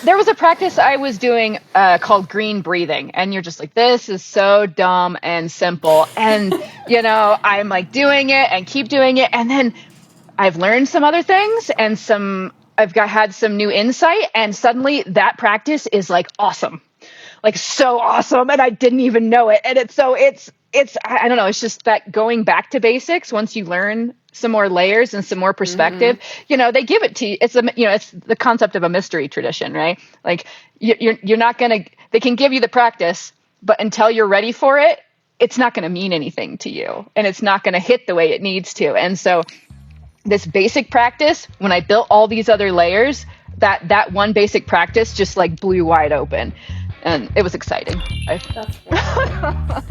there was a practice I was doing called green breathing, and you're just like, this is so dumb and simple. And, I'm like doing it and keep doing it. And then I've learned some other things and had some new insight, and suddenly that practice is like awesome, like so awesome. And I didn't even know it. And it's I don't know. It's just that going back to basics. Once you learn some more layers and some more perspective, they give it to you. It's it's the concept of a mystery tradition, right? Like you're not going to, they can give you the practice, but until you're ready for it, it's not going to mean anything to you, and it's not going to hit the way it needs to. And so this basic practice, when I built all these other layers, that one basic practice just like blew wide open, and it was exciting. That's wonderful.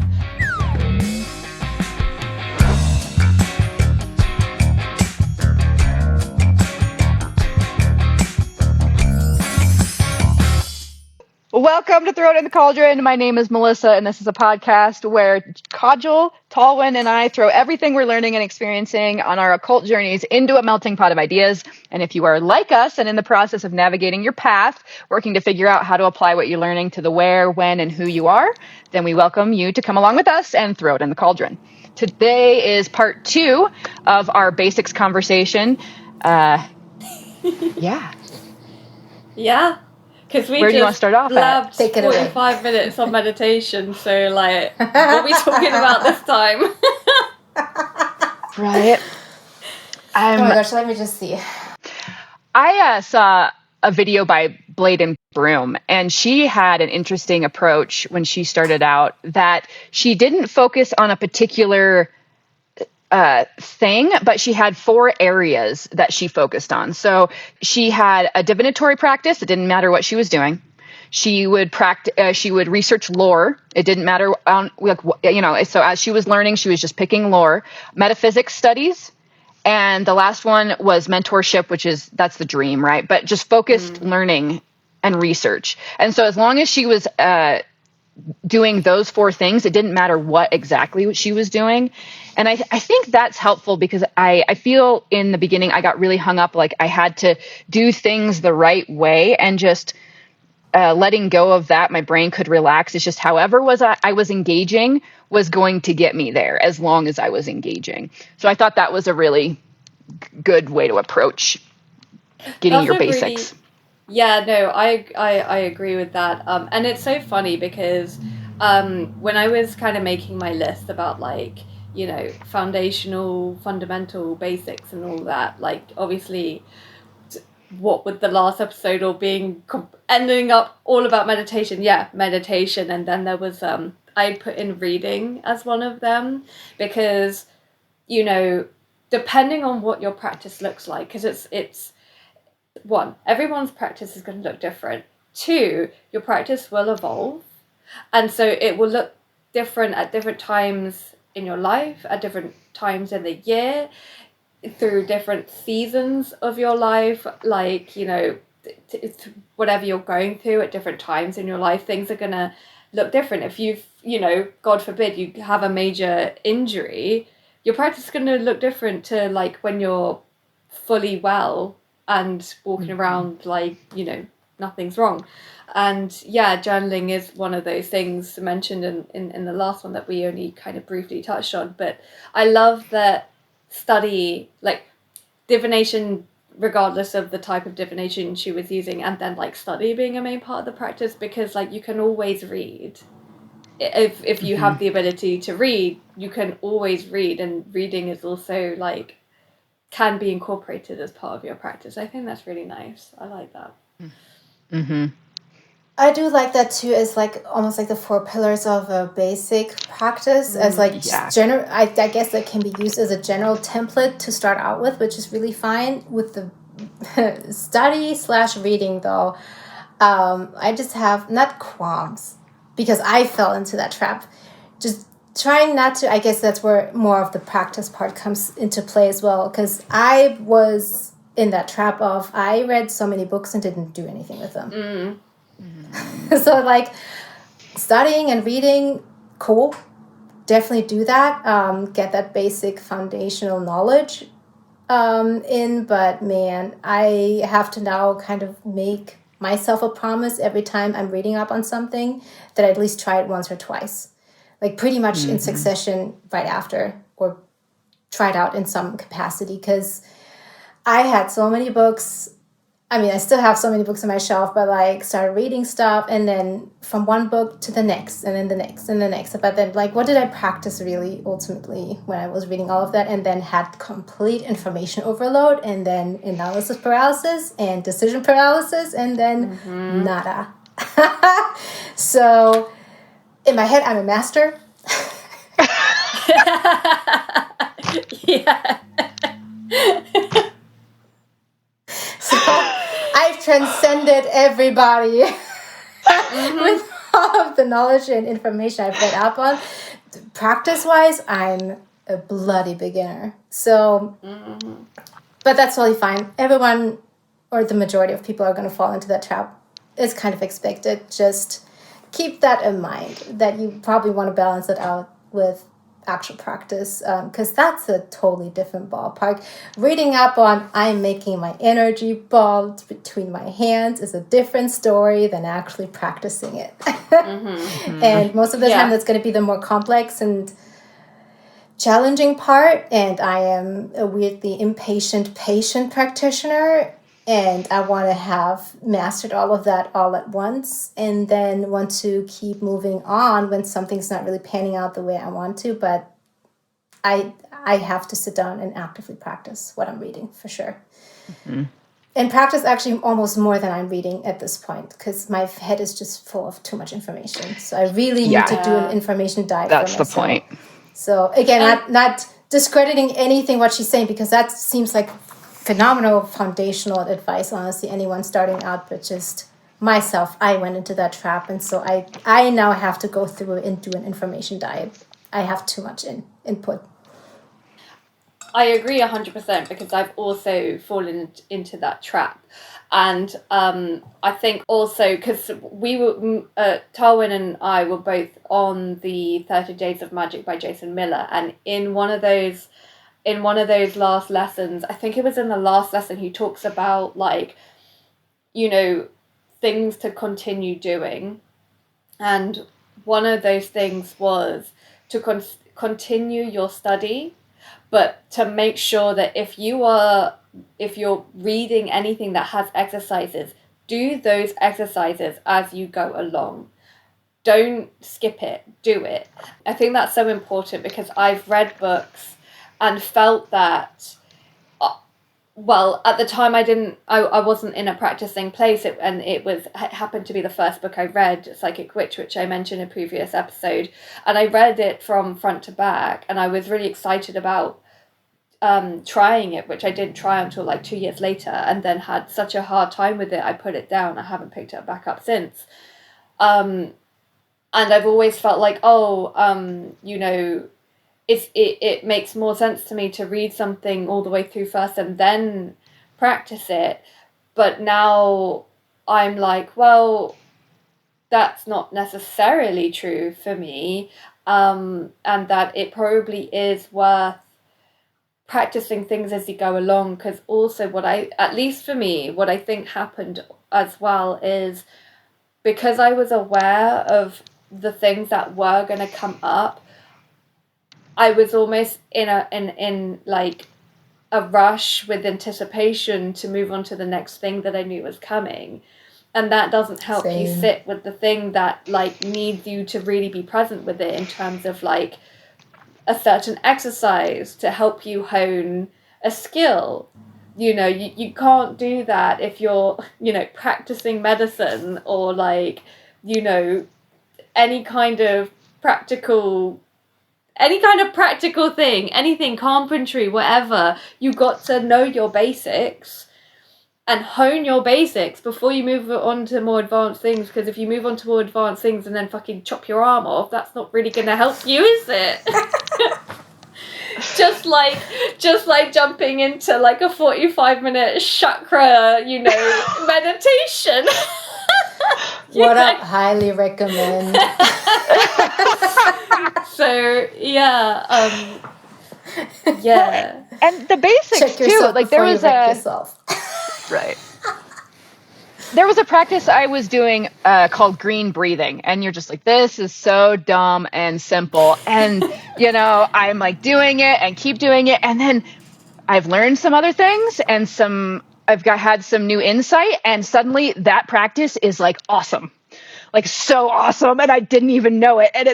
Welcome to Throw It in the Cauldron. My name is Melissa, and this is a podcast where Kajal, Talwin, and I throw everything we're learning and experiencing on our occult journeys into a melting pot of ideas. And if you are like us and in the process of navigating your path, working to figure out how to apply what you're learning to the where, when, and who you are, then we welcome you to come along with us and throw it in the cauldron. Today is part 2 of our basics conversation. Yeah. Because we Where do you want to start off at? Take it 45 minutes on meditation, so like, what are we talking about this time? Right. Oh my gosh, let me just see. I saw a video by Blade and Broom, and she had an interesting approach when she started out, that she didn't focus on a particular thing, but she had 4 areas that she focused on. So she had a divinatory practice. It didn't matter what she was doing. She would she would research lore. It didn't matter so as she was learning, she was just picking lore. Metaphysics studies. And the last one was mentorship, that's the dream, right? But just focused learning and research. And so as long as she was doing those 4 things, it didn't matter what exactly she was doing. And I think that's helpful, because I feel in the beginning I got really hung up, like I had to do things the right way, and just letting go of that, my brain could relax. It's just however I was engaging was going to get me there, as long as I was engaging. So I thought that was a really good way to approach getting your basics. Yeah, no, I agree with that. And it's so funny because when I was kind of making my list about fundamental basics and all that, like obviously what with the last episode all being ending up all about meditation. Yeah, meditation. And then there was, I put in reading as one of them, because, depending on what your practice looks like, because it's 1, everyone's practice is going to look different. 2, your practice will evolve. And so it will look different at different times in your life, at different times in the year, through different seasons of your life. Like, whatever you're going through at different times in your life, things are going to look different. If you've, God forbid, you have a major injury, your practice is going to look different to like when you're fully well and walking around like, nothing's wrong. And yeah, journaling is one of those things mentioned in the last one that we only kind of briefly touched on. But I love that study, like divination, regardless of the type of divination she was using, and then like study being a main part of the practice, because like you can always read. If you have the ability to read, you can always read, and reading is also like can be incorporated as part of your practice. I think that's really nice. I like that. I do like that too. It's like almost like the 4 pillars of a basic practice, as like general. I guess that can be used as a general template to start out with, which is really fine. With the study/reading though, I just have not qualms, because I fell into that trap. Just trying not to, I guess that's where more of the practice part comes into play as well, because I was in that trap of, I read so many books and didn't do anything with them. So like studying and reading, cool, definitely do that, get that basic foundational knowledge but man, I have to now kind of make myself a promise every time I'm reading up on something that I at least try it once or twice, like pretty much in succession right after, or try it out in some capacity, because I had so many books. I mean, I still have so many books on my shelf, but like started reading stuff, and then from one book to the next, and then the next, and the next. But then, like, what did I practice really ultimately when I was reading all of that, and then had complete information overload, and then analysis paralysis and decision paralysis, and then nada. So in my head, I'm a master. Yeah. So I've transcended everybody with all of the knowledge and information I've read up on. Practice-wise, I'm a bloody beginner. So, but that's totally fine. Everyone, or the majority of people, are going to fall into that trap. It's kind of expected. Just keep that in mind, that you probably want to balance it out with actual practice, because that's a totally different ballpark. Reading up on I'm making my energy ball between my hands is a different story than actually practicing it. And most of the time that's going to be the more complex and challenging part, and I am a weirdly impatient patient practitioner, and I want to have mastered all of that all at once, and then want to keep moving on when something's not really panning out the way I want to. But I have to sit down and actively practice what I'm reading, for sure. And practice actually almost more than I'm reading at this point, because my head is just full of too much information. So I really need to do an information diet. That's for the myself. point. So again, not discrediting anything what she's saying, because that seems like phenomenal foundational advice, honestly, anyone starting out, but just myself, I went into that trap, and so I now have to go through and do an information diet. I have too much input. I agree 100%, because I've also fallen into that trap. And I think also because we were, Tarwin and I were both on the 30 Days of Magic by Jason Miller, and in one of those last lessons, I think it was in the last lesson, he talks about, like, you know, things to continue doing. And one of those things was to continue your study, but to make sure that if you're reading anything that has exercises, do those exercises as you go along. Don't skip it, do it. I think that's so important, because I've read books and felt that, well, at the time I wasn't in a practicing place, and it happened to be the first book I read, Psychic Witch, which I mentioned in a previous episode, and I read it from front to back, and I was really excited about trying it, which I didn't try until like 2 years later, and then had such a hard time with it, I put it down. I haven't picked it back up since. And I've always felt like, you know, it makes more sense to me to read something all the way through first and then practice it. But now I'm like, well, that's not necessarily true for me, and that it probably is worth practicing things as you go along. Because also at least for me, what I think happened as well is, because I was aware of the things that were going to come up, I was almost in like a rush with anticipation to move on to the next thing that I knew was coming. And that doesn't help you sit with the thing that like needs you to really be present with it, in terms of like a certain exercise to help you hone a skill. You know, you can't do that if you're, you know, practicing medicine, or like, you know, any kind of practical thing, anything, carpentry, whatever. You got to know your basics and hone your basics before you move on to more advanced things, because if you move on to more advanced things and then fucking chop your arm off, that's not really going to help you, is it? just like jumping into like a 45-minute chakra, you know, meditation. What I highly recommend. So yeah. And the basics Check yourself too. Like there was yourself. Right. There was a practice I was doing called green breathing, and you're just like, this is so dumb and simple. And, I'm like doing it and keep doing it. And then I've learned some other things and had some new insight. And suddenly that practice is like awesome, like so awesome. And I didn't even know it. And I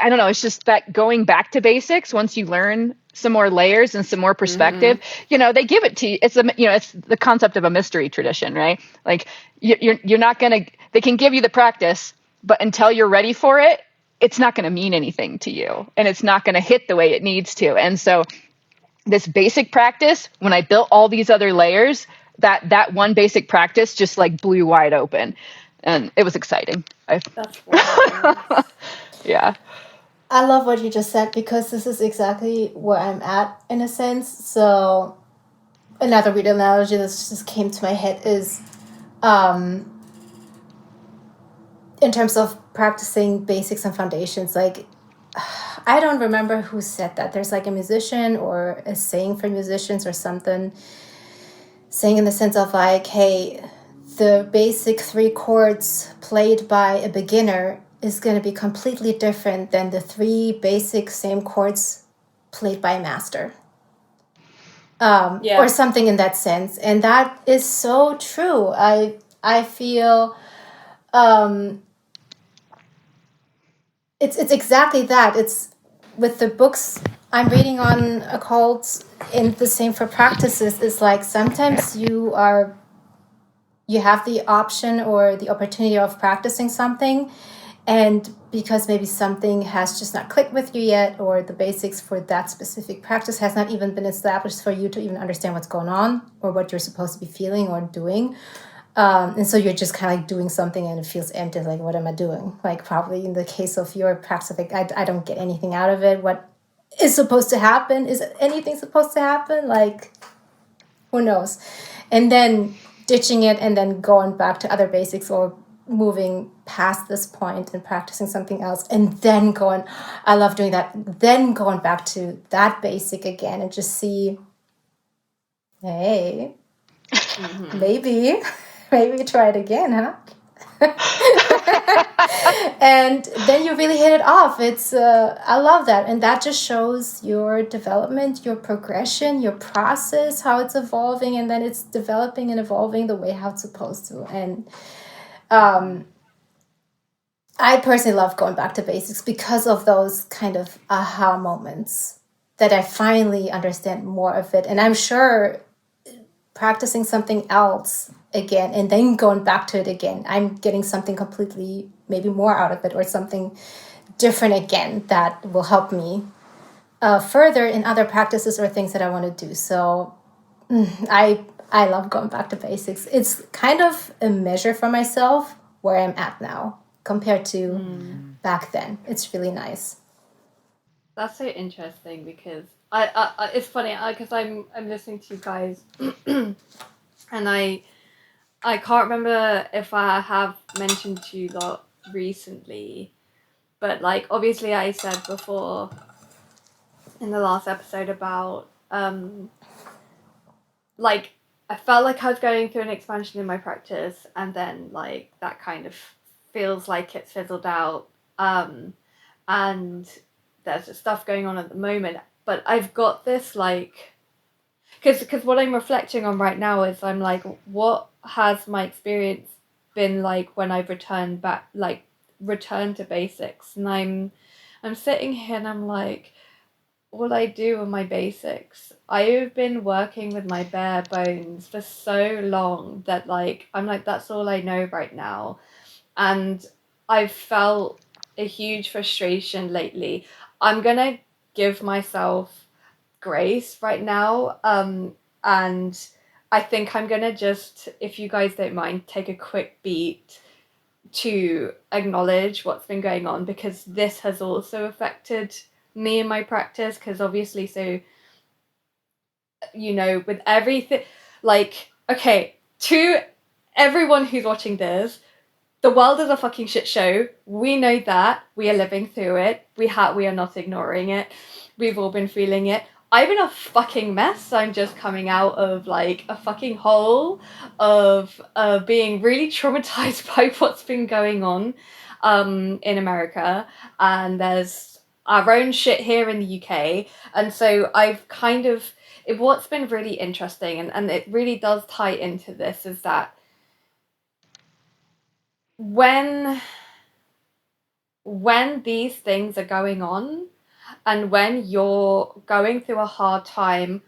don't know. It's just that going back to basics, once you learn some more layers and some more perspective, they give it to you. It's it's the concept of a mystery tradition, right? Like you're not going to, they can give you the practice, but until you're ready for it, it's not going to mean anything to you and it's not going to hit the way it needs to. And so this basic practice, when I built all these other layers, that one basic practice just like blew wide open and it was exciting. That's wonderful. Yeah. I love what you just said because this is exactly where I'm at in a sense. So another weird analogy that just came to my head is in terms of practicing basics and foundations, like I don't remember who said that. There's like a musician or a saying for musicians or something saying in the sense of like, hey, the basic 3 chords played by a beginner is going to be completely different than the 3 basic same chords played by a master. Or something in that sense. And that is so true. I feel it's exactly that. It's with the books I'm reading on occults and the same for practices is like sometimes you have the option or the opportunity of practicing something, and because maybe something has just not clicked with you yet, or the basics for that specific practice has not even been established for you to even understand what's going on or what you're supposed to be feeling or doing. And so you're just kind of like doing something and it feels empty. Like, what am I doing? Like probably in the case of your practice, like I don't get anything out of it. What is supposed to happen? Is anything supposed to happen? Like, who knows? And then ditching it and then going back to other basics or moving past this point and practicing something else and then I love doing that, then going back to that basic again and just see, hey, maybe try it again, huh? And then you really hit it off. It's I love that, and that just shows your development, your progression, your process, how it's evolving, and then it's developing and evolving the way how it's supposed to. And I personally love going back to basics because of those kind of aha moments that I finally understand more of it. And I'm sure practicing something else again and then going back to it again, I'm getting something completely maybe more out of it or something different again that will help me further in other practices or things that I want to do. So I love going back to basics. It's kind of a measure for myself where I'm at now compared to back then. It's really nice. That's so interesting because I it's funny because I'm listening to you guys and I can't remember if I have mentioned to you lot recently, but like obviously I said before in the last episode about like I felt like I was going through an expansion in my practice and then like that kind of feels like it's fizzled out and there's just stuff going on at the moment, but I've got this like because what I'm reflecting on right now is I'm like, what has my experience been like when I've returned to basics, and I'm sitting here and I'm like, what I do with my basics, I've been working with my bare bones for so long that like I'm like, that's all I know right now. And I've felt a huge frustration lately. I'm gonna give myself grace right now, and I think I'm gonna just, if you guys don't mind, take a quick beat to acknowledge what's been going on, because this has also affected me and my practice, because obviously, so with everything, like, okay, to everyone who's watching this, the world is a fucking shit show. We know that. We are living through it. We are not ignoring it. We've all been feeling it. I'm in a fucking mess. I'm just coming out of like a fucking hole of being really traumatized by what's been going on in America, and there's our own shit here in the UK. And so I've kind of, what's been really interesting, and it really does tie into this, is that when these things are going on, and when you're going through a hard time,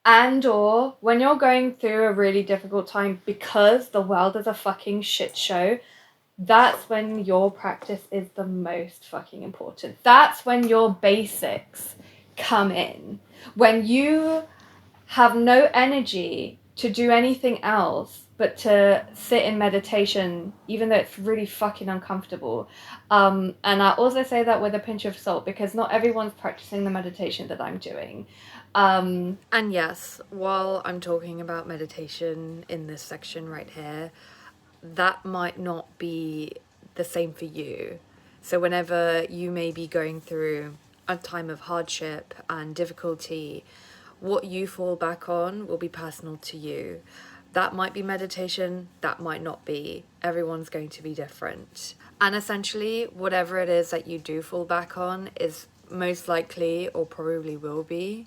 and or when you're going through a really difficult time because the world is a fucking shit show, that's when your practice is the most fucking important. That's when your basics come in. When you have no energy to do anything else but to sit in meditation, even though it's really fucking uncomfortable. And I also say that with a pinch of salt, because not everyone's practicing the meditation that I'm doing. And yes, while I'm talking about meditation in this section right here, that might not be the same for you. So whenever you may be going through a time of hardship and difficulty, what you fall back on will be personal to you. That might be meditation, that might not be. Everyone's going to be different. And essentially, whatever it is that you do fall back on is most likely, or probably will be,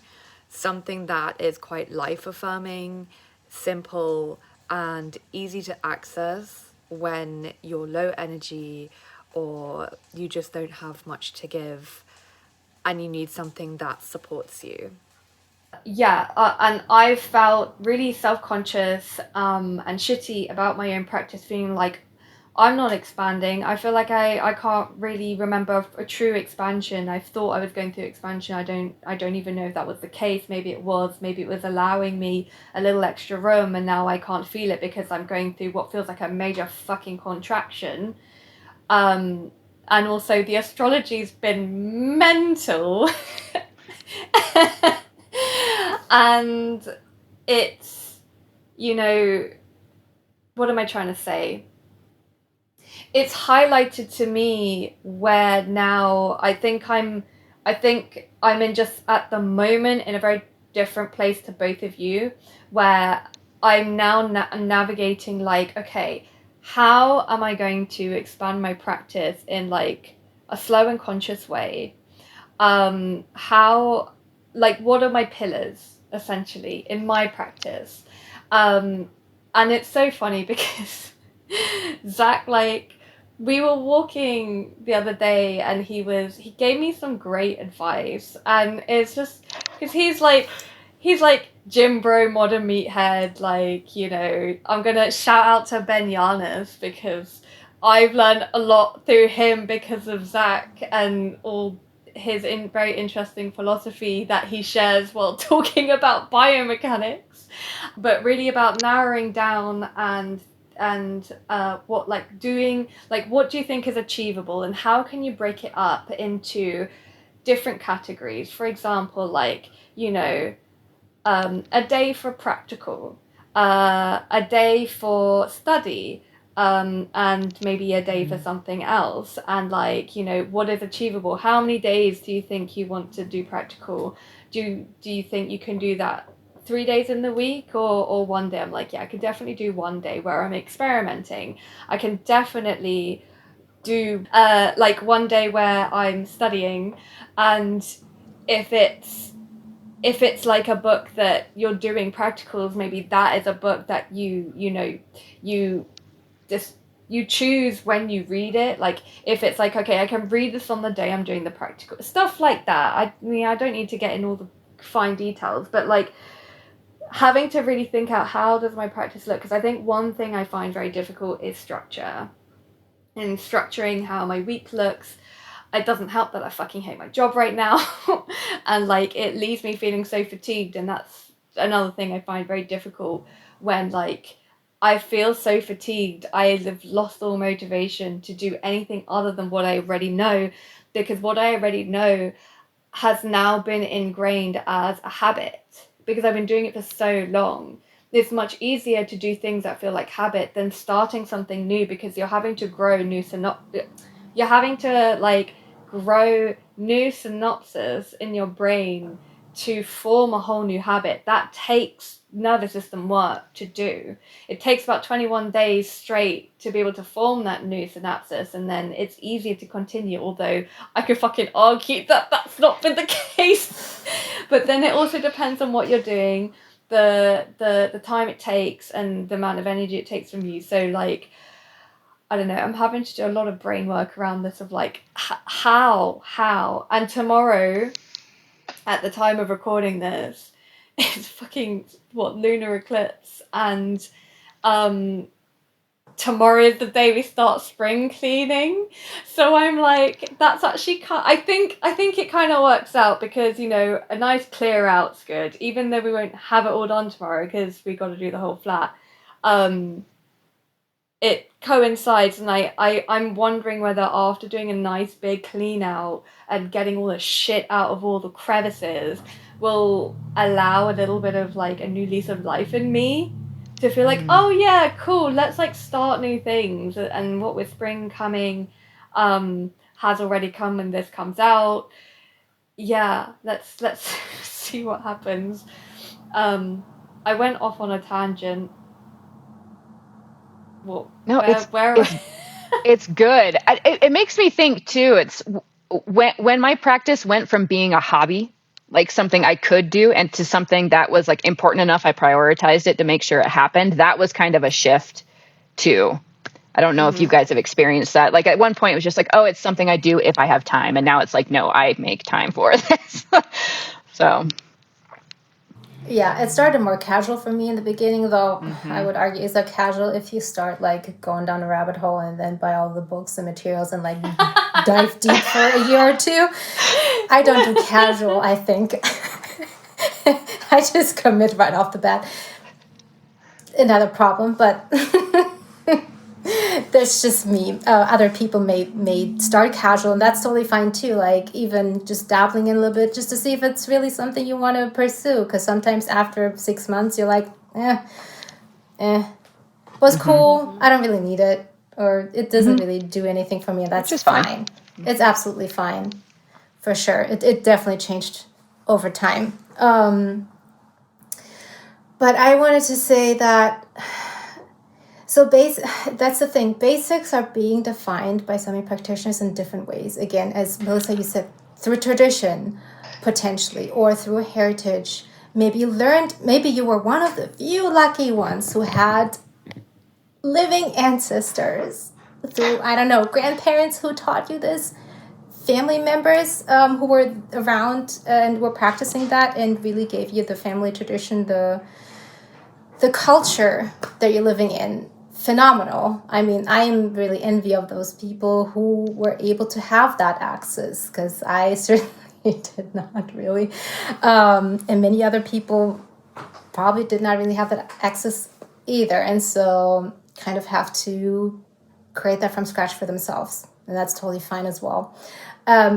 something that is quite life-affirming, simple, and easy to access when you're low energy or you just don't have much to give and you need something that supports you. Yeah, and I felt really self-conscious and shitty about my own practice, feeling like I'm not expanding. I feel like I can't really remember a true expansion. I thought I was going through expansion. I don't even know if that was the case. Maybe it was allowing me a little extra room, and now I can't feel it because I'm going through what feels like a major fucking contraction. And also the astrology's been mental. And it's, you know, what am I trying to say? It's highlighted to me where now I think I'm in just at the moment in a very different place to both of you, where I'm now navigating like, okay, how am I going to expand my practice in like a slow and conscious way? How, like, what are my pillars essentially in my practice? And it's so funny because Zach, like, we were walking the other day and he gave me some great advice, and it's just because he's like gym bro, modern meathead, like, you know, I'm gonna shout out to Ben Yanis because I've learned a lot through him because of Zach and all his very interesting philosophy that he shares while talking about biomechanics, but really about narrowing down and what, like, doing, like, what do you think is achievable and how can you break it up into different categories? For example, like, you know, a day for practical, a day for study, and maybe a day for something else. And, like, you know, what is achievable? How many days do you think you want to do practical? Do you think you can do that 3 days in the week or one day? I'm like, yeah, I could definitely do one day where I'm experimenting. I can definitely do like one day where I'm studying, and if it's like a book that you're doing practicals, maybe that is a book that you choose when you read it. Like, if it's like, okay, I can read this on the day I'm doing the practical, stuff like that. I mean, I don't need to get in all the fine details, but like having to really think out, how does my practice look? Because I think one thing I find very difficult is structure, and structuring how my week looks. It doesn't help that I fucking hate my job right now. And like, it leaves me feeling so fatigued, and that's another thing I find very difficult. When like I feel so fatigued, I have lost all motivation to do anything other than what I already know, because what I already know has now been ingrained as a habit because I've been doing it for so long. It's much easier to do things that feel like habit than starting something new, because you're having to grow new you're having to like grow new synapses in your brain to form a whole new habit, that takes nervous system work to do. It takes about 21 days straight to be able to form that new synapses, and then it's easier to continue, although I could fucking argue that that's not been the case. But then it also depends on what you're doing, the time it takes, and the amount of energy it takes from you. So like, I don't know, I'm having to do a lot of brain work around this of like, how, and tomorrow, at the time of recording this, it's fucking, lunar eclipse, and tomorrow is the day we start spring cleaning. So I'm like, that's actually I think it kind of works out, because, you know, a nice clear out's good, even though we won't have it all done tomorrow because we got to do the whole flat. It coincides, and I'm wondering whether after doing a nice big clean out and getting all the shit out of all the crevices will allow a little bit of like a new lease of life in me to feel like, oh yeah, cool, let's like start new things. And what with spring coming, has already come when this comes out. Yeah, let's see what happens. I went off on a tangent. Well, No, where it's good. It makes me think too. It's when my practice went from being a hobby, like something I could do, and to something that was like important enough, I prioritized it to make sure it happened. That was kind of a shift too. I don't know if you guys have experienced that. Like at one point it was just like, oh, it's something I do if I have time. And now it's like, no, I make time for this. So Yeah, it started more casual for me in the beginning, though I would argue it's like casual if you start like going down a rabbit hole and then buy all the books and materials and like dive deep for a year or two. I don't do casual, I think. I just commit right off the bat. Another problem, but that's just me. Other people may start casual, and that's totally fine too. Like even just dabbling in a little bit, just to see if it's really something you want to pursue. Because sometimes after 6 months, you're like, was cool. I don't really need it, or it doesn't really do anything for me. And that's just fine. fine. It's absolutely fine, for sure. It definitely changed over time. But I wanted to say that. So that's the thing. Basics are being defined by so many practitioners in different ways. Again, as Melissa, you said, through tradition, potentially, or through heritage. Maybe you were one of the few lucky ones who had living ancestors through, I don't know, grandparents who taught you this, family members who were around and were practicing that and really gave you the family tradition, the culture that you're living in. Phenomenal. I mean, I am really envy of those people who were able to have that access, because I certainly did not really. And many other people probably did not really have that access either. And so kind of have to create that from scratch for themselves. And that's totally fine as well.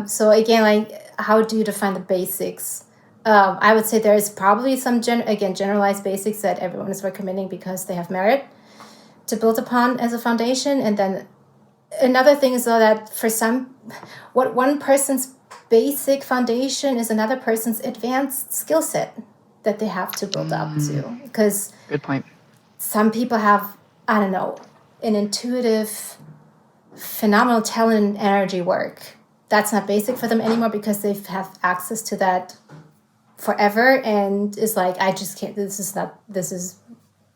So again, like, how do you define the basics? I would say there is probably some, generalized basics that everyone is recommending because they have merit to build upon as a foundation. And then another thing is though that for some, what one person's basic foundation is another person's advanced skill set that they have to build up to. Because good point. Some people have, I don't know, an intuitive, phenomenal talent and energy work. That's not basic for them anymore because they have access to that forever, and it's like, I just can't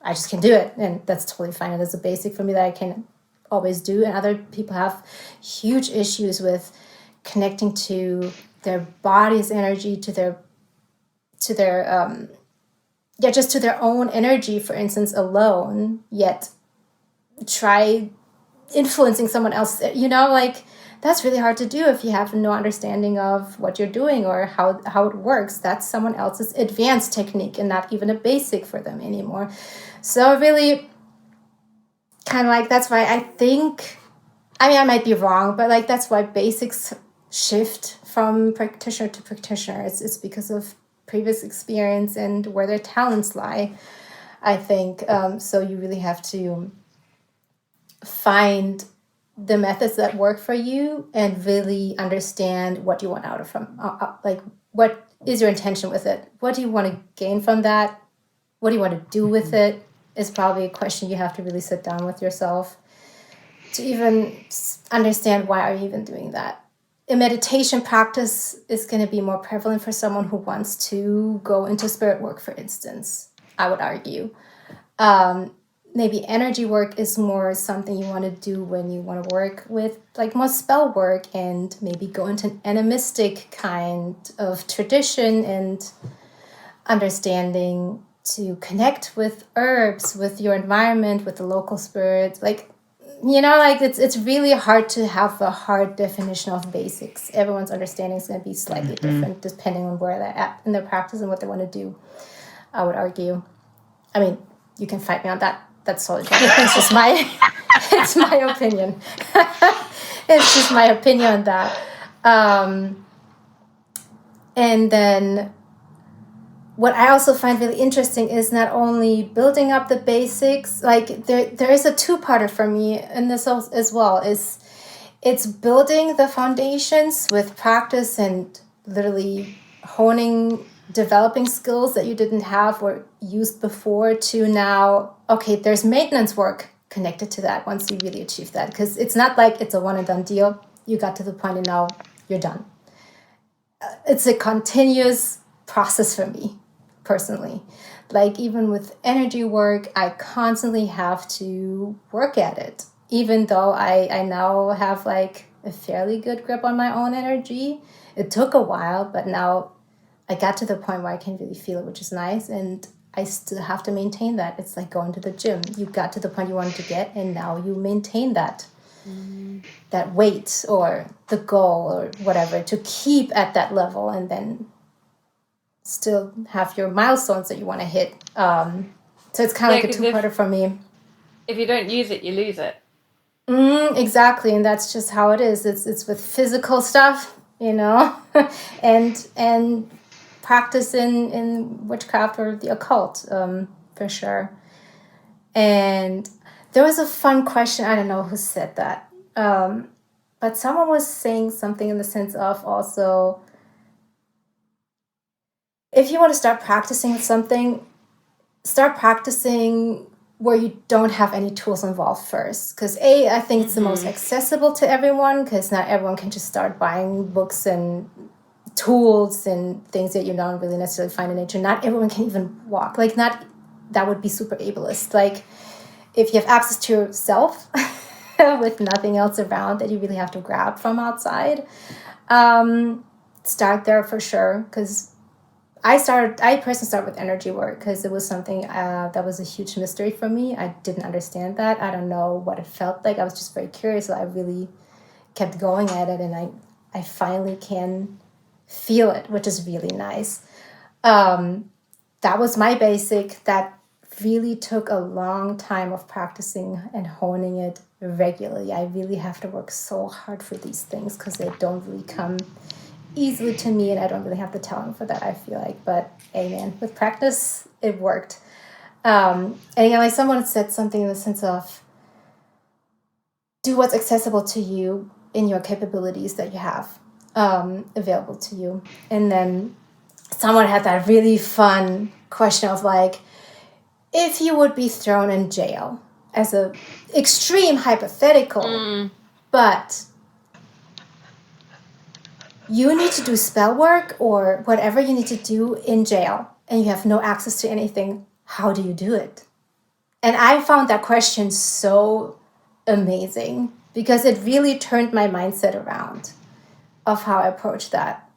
I just can't do it, and that's totally fine. And that's a basic for me that I can always do. And other people have huge issues with connecting to their body's energy, to their just to their own energy, for instance, alone, yet try influencing someone else, like, that's really hard to do if you have no understanding of what you're doing or how it works. That's someone else's advanced technique and not even a basic for them anymore. So really kind of like, that's why I think, I might be wrong, but like, that's why basics shift from practitioner to practitioner. It's because of previous experience and where their talents lie, I think. So you really have to find the methods that work for you and really understand what you want out of from like what is your intention with it? What do you want to gain from that? What do you want to do with it? Is probably a question you have to really sit down with yourself to even understand why are you even doing that. A meditation practice is going to be more prevalent for someone who wants to go into spirit work, for instance, I would argue. Maybe energy work is more something you want to do when you want to work with like more spell work and maybe go into an animistic kind of tradition and understanding to connect with herbs, with your environment, with the local spirits. Like, like it's really hard to have a hard definition of basics. Everyone's understanding is going to be slightly different depending on where they're at in their practice and what they want to do, I would argue. I mean, you can fight me on that. That's totally fine. It's my opinion. It's just my opinion on that. And then what I also find really interesting is not only building up the basics, like there is a two-parter for me in this as well. It's building the foundations with practice and literally honing, developing skills that you didn't have or used before to now, okay, there's maintenance work connected to that once you really achieve that. Because it's not like it's a one and done deal. You got to the point and now you're done. It's a continuous process for me, personally. Like even with energy work, I constantly have to work at it. Even though I now have like a fairly good grip on my own energy. It took a while, but now I got to the point where I can really feel it, which is nice. And I still have to maintain that. It's like going to the gym. You got to the point you wanted to get, and now you maintain that. That weight or the goal or whatever to keep at that level and then still have your milestones that you want to hit. So it's kind of like a two-parter for me. If you don't use it, you lose it. Exactly, and that's just how it is. It's with physical stuff, and practice in witchcraft or the occult, for sure. And there was a fun question. I don't know who said that, but someone was saying something in the sense of also, if you want to start practicing something, start practicing where you don't have any tools involved first. Because I think it's the most accessible to everyone, because not everyone can just start buying books and tools and things that you don't really necessarily find in nature. Not everyone can even walk. Like, that would be super ableist. Like, if you have access to yourself with nothing else around that you really have to grab from outside, start there for sure. Because I personally started with energy work because it was something that was a huge mystery for me. I didn't understand that. I don't know what it felt like. I was just very curious. So I really kept going at it, and I finally can feel it, which is really nice. That was my basic. That really took a long time of practicing and honing it regularly. I really have to work so hard for these things because they don't really come easily to me, and I don't really have the talent for that, I feel like. But amen, with practice it worked. And again, like someone said something in the sense of do what's accessible to you in your capabilities that you have available to you. And then someone had that really fun question of like, if you would be thrown in jail, as a extreme hypothetical, but you need to do spell work or whatever you need to do in jail, and you have no access to anything, how do you do it? And I found that question so amazing because it really turned my mindset around of how I approach that.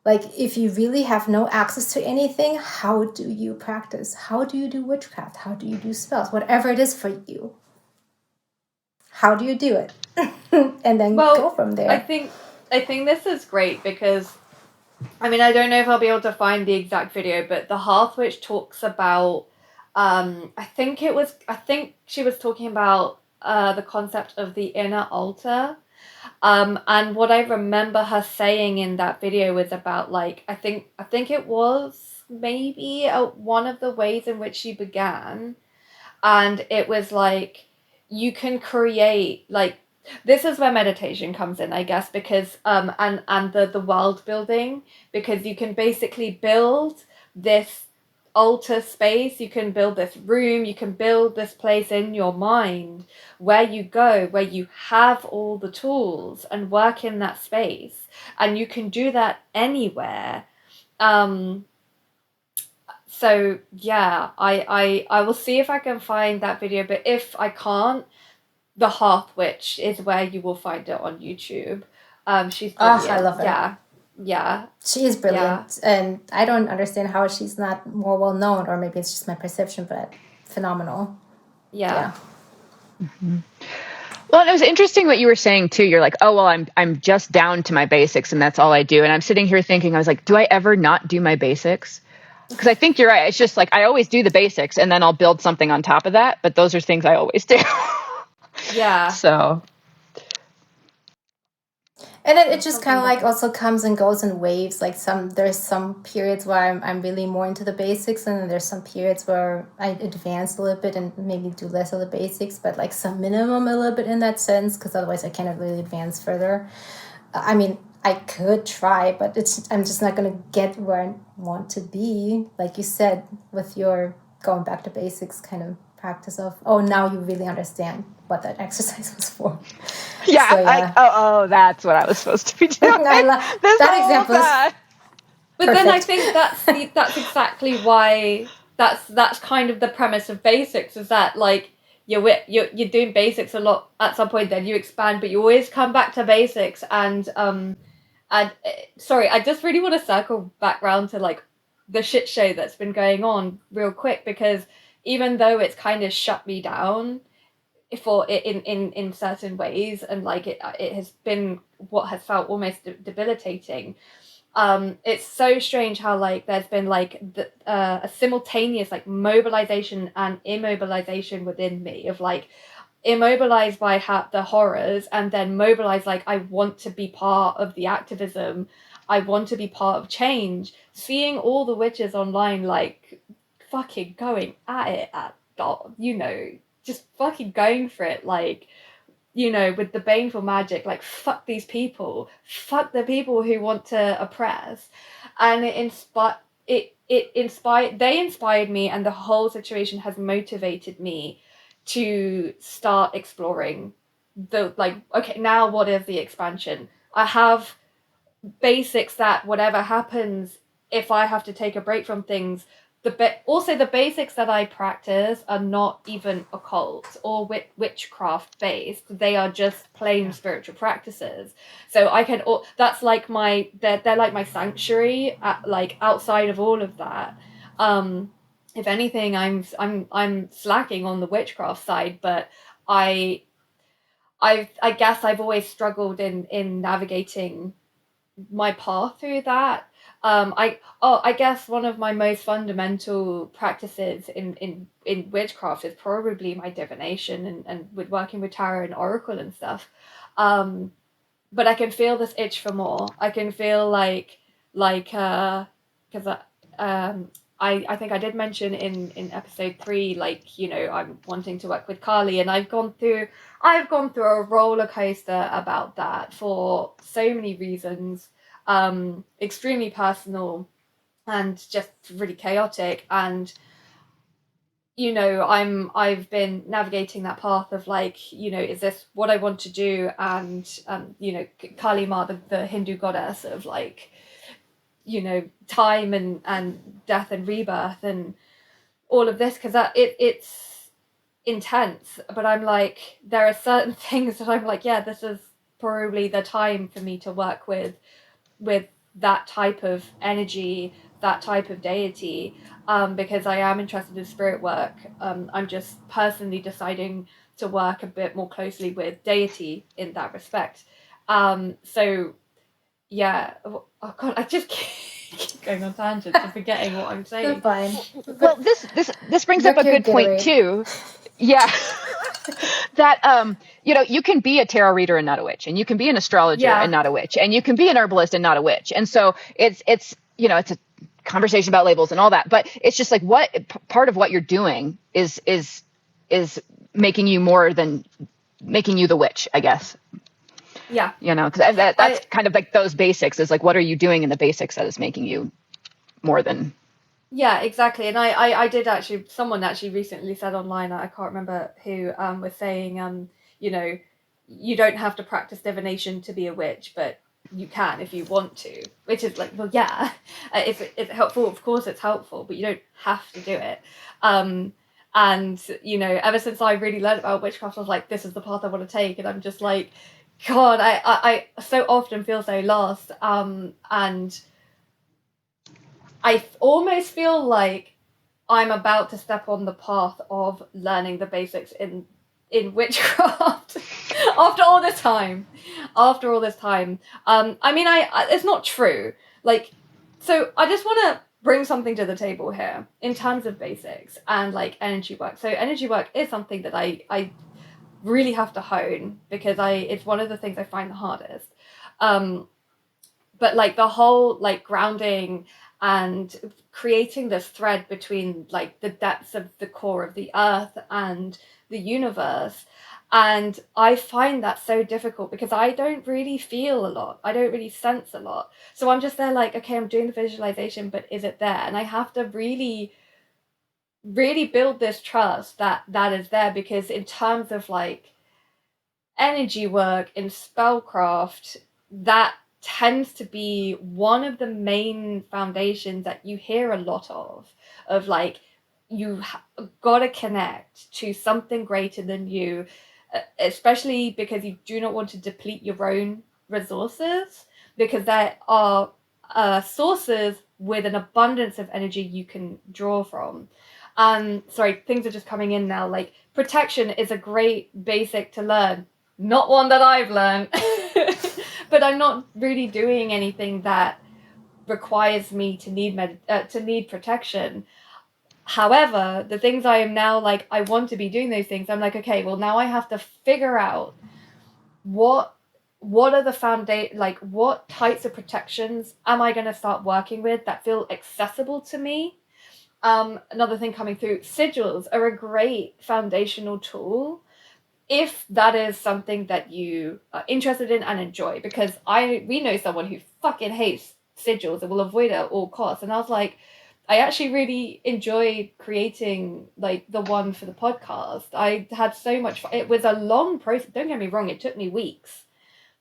Like, if you really have no access to anything, how do you practice? How do you do witchcraft? How do you do spells? Whatever it is for you. How do you do it? And then go from there. I think this is great because, I mean, I don't know if I'll be able to find the exact video, but the Hearth Witch talks about, I think she was talking about the concept of the inner altar. And what I remember her saying in that video was about, like, I think it was maybe one of the ways in which she began. And it was like, you can create, like, This is where meditation comes in, I guess, because and the world building, because you can basically build this altar space, you can build this room, you can build this place in your mind where you go, where you have all the tools and work in that space, and you can do that anywhere. So yeah, I will see if I can find that video, but if I can't, the Hearth Witch is where you will find it on YouTube. She's brilliant. I love her. Yeah. She is brilliant, and I don't understand how she's not more well known, or maybe it's just my perception, but phenomenal. Yeah. Mm-hmm. Well, and it was interesting what you were saying too. You're like, oh, well, I'm just down to my basics and that's all I do. And I'm sitting here thinking, I was like, do I ever not do my basics? Because I think you're right. It's just like, I always do the basics and then I'll build something on top of that. But those are things I always do. Yeah. So. And it just kind of like also comes and goes in waves. Like there's some periods where I'm really more into the basics, and then there's some periods where I advance a little bit and maybe do less of the basics, but like some minimum a little bit in that sense, because otherwise I cannot really advance further. I mean, I could try, but I'm just not going to get where I want to be. Like you said, with your going back to basics kind of practice of, oh, now you really understand what that exercise was for. Yeah, so, yeah. Oh, that's what I was supposed to be doing. That example is but perfect. then I think that's exactly why that's kind of the premise of basics, is that like you're doing basics a lot at some point, then you expand, but you always come back to basics. And sorry, I just really want to circle back around to like the shit show that's been going on real quick, because even though it's kind of shut me down for it in certain ways, and like it has been what has felt almost debilitating, it's so strange how like there's been like a simultaneous like mobilization and immobilization within me, of like immobilized by the horrors, and then mobilized like I want to be part of the activism, I want to be part of change, seeing all the witches online like fucking going at it just fucking going for it, like, with the baneful magic, like, fuck these people, fuck the people who want to oppress. And they inspired me, and the whole situation has motivated me to start exploring okay, now what is the expansion? I have basics that whatever happens, if I have to take a break from things, also the basics that I practice are not even occult or witchcraft based. They are just plain spiritual practices. So I can, that's like they're like my sanctuary, like outside of all of that. If anything, I'm slacking on the witchcraft side, but I guess I've always struggled in navigating my path through that. I guess one of my most fundamental practices in witchcraft is probably my divination and with working with tarot and oracle and stuff. But I can feel this itch for more. I can feel because I think I did mention in episode 3, like, I'm wanting to work with Kali, and I've gone through a roller coaster about that for so many reasons. Extremely personal and just really chaotic, and I've been navigating that path of like, is this what I want to do? And Kali Ma, the Hindu goddess of like, time and death and rebirth and all of this, because it's intense. But I'm like, there are certain things that I'm like, yeah, this is probably the time for me to work with that type of energy, that type of deity, because I am interested in spirit work. I'm just personally deciding to work a bit more closely with deity in that respect. So yeah, oh god, I just keep going on tangents and forgetting what I'm saying. Fine. Well, this brings up a good point too. Yeah. That you can be a tarot reader and not a witch, and you can be an astrologer and not a witch, and you can be an herbalist and not a witch. And so it's it's a conversation about labels and all that, but it's just like what part of what you're doing is making you more than making you the witch, I guess. Yeah. You know, because that's kind of like those basics is like, what are you doing in the basics that is making you more than. Yeah, exactly. And I did actually, someone actually recently said online, I can't remember who, was saying, you know, you don't have to practice divination to be a witch, but you can if you want to, which is like, well, yeah, if it's helpful, of course it's helpful, but you don't have to do it. And, you know, ever since I really learned about witchcraft, I was like, this is the path I want to take. And I'm just like, God, I so often feel so lost. And I almost feel like I'm about to step on the path of learning the basics in witchcraft after all this time. I mean, it's not true. Like, so I just want to bring something to the table here in terms of basics and like energy work. So energy work is something that I really have to hone because it's one of the things I find the hardest. But like the whole like grounding and creating this thread between like the depths of the core of the earth and the universe, and I find that so difficult because I don't really feel a lot, I don't really sense a lot, so I'm just there like, okay, I'm doing the visualization, but is it there? And I have to really build this trust that is there, because in terms of like energy work in spellcraft, that tends to be one of the main foundations that you hear a lot of like, you gotta connect to something greater than you, especially because you do not want to deplete your own resources, because there are sources with an abundance of energy you can draw from. Sorry, things are just coming in now. Like, protection is a great basic to learn. Not one that I've learned, but I'm not really doing anything that requires me to need protection. However, the things I am now like, I want to be doing those things. I'm like, okay, well, now I have to figure out what are the like what types of protections am I going to start working with that feel accessible to me. Another thing coming through, sigils are a great foundational tool if that is something that you are interested in and enjoy, because we know someone who fucking hates sigils and will avoid it at all costs. And I was like, I actually really enjoyed creating like the one for the podcast. I had so much fun. It was a long process. Don't get me wrong, it took me weeks.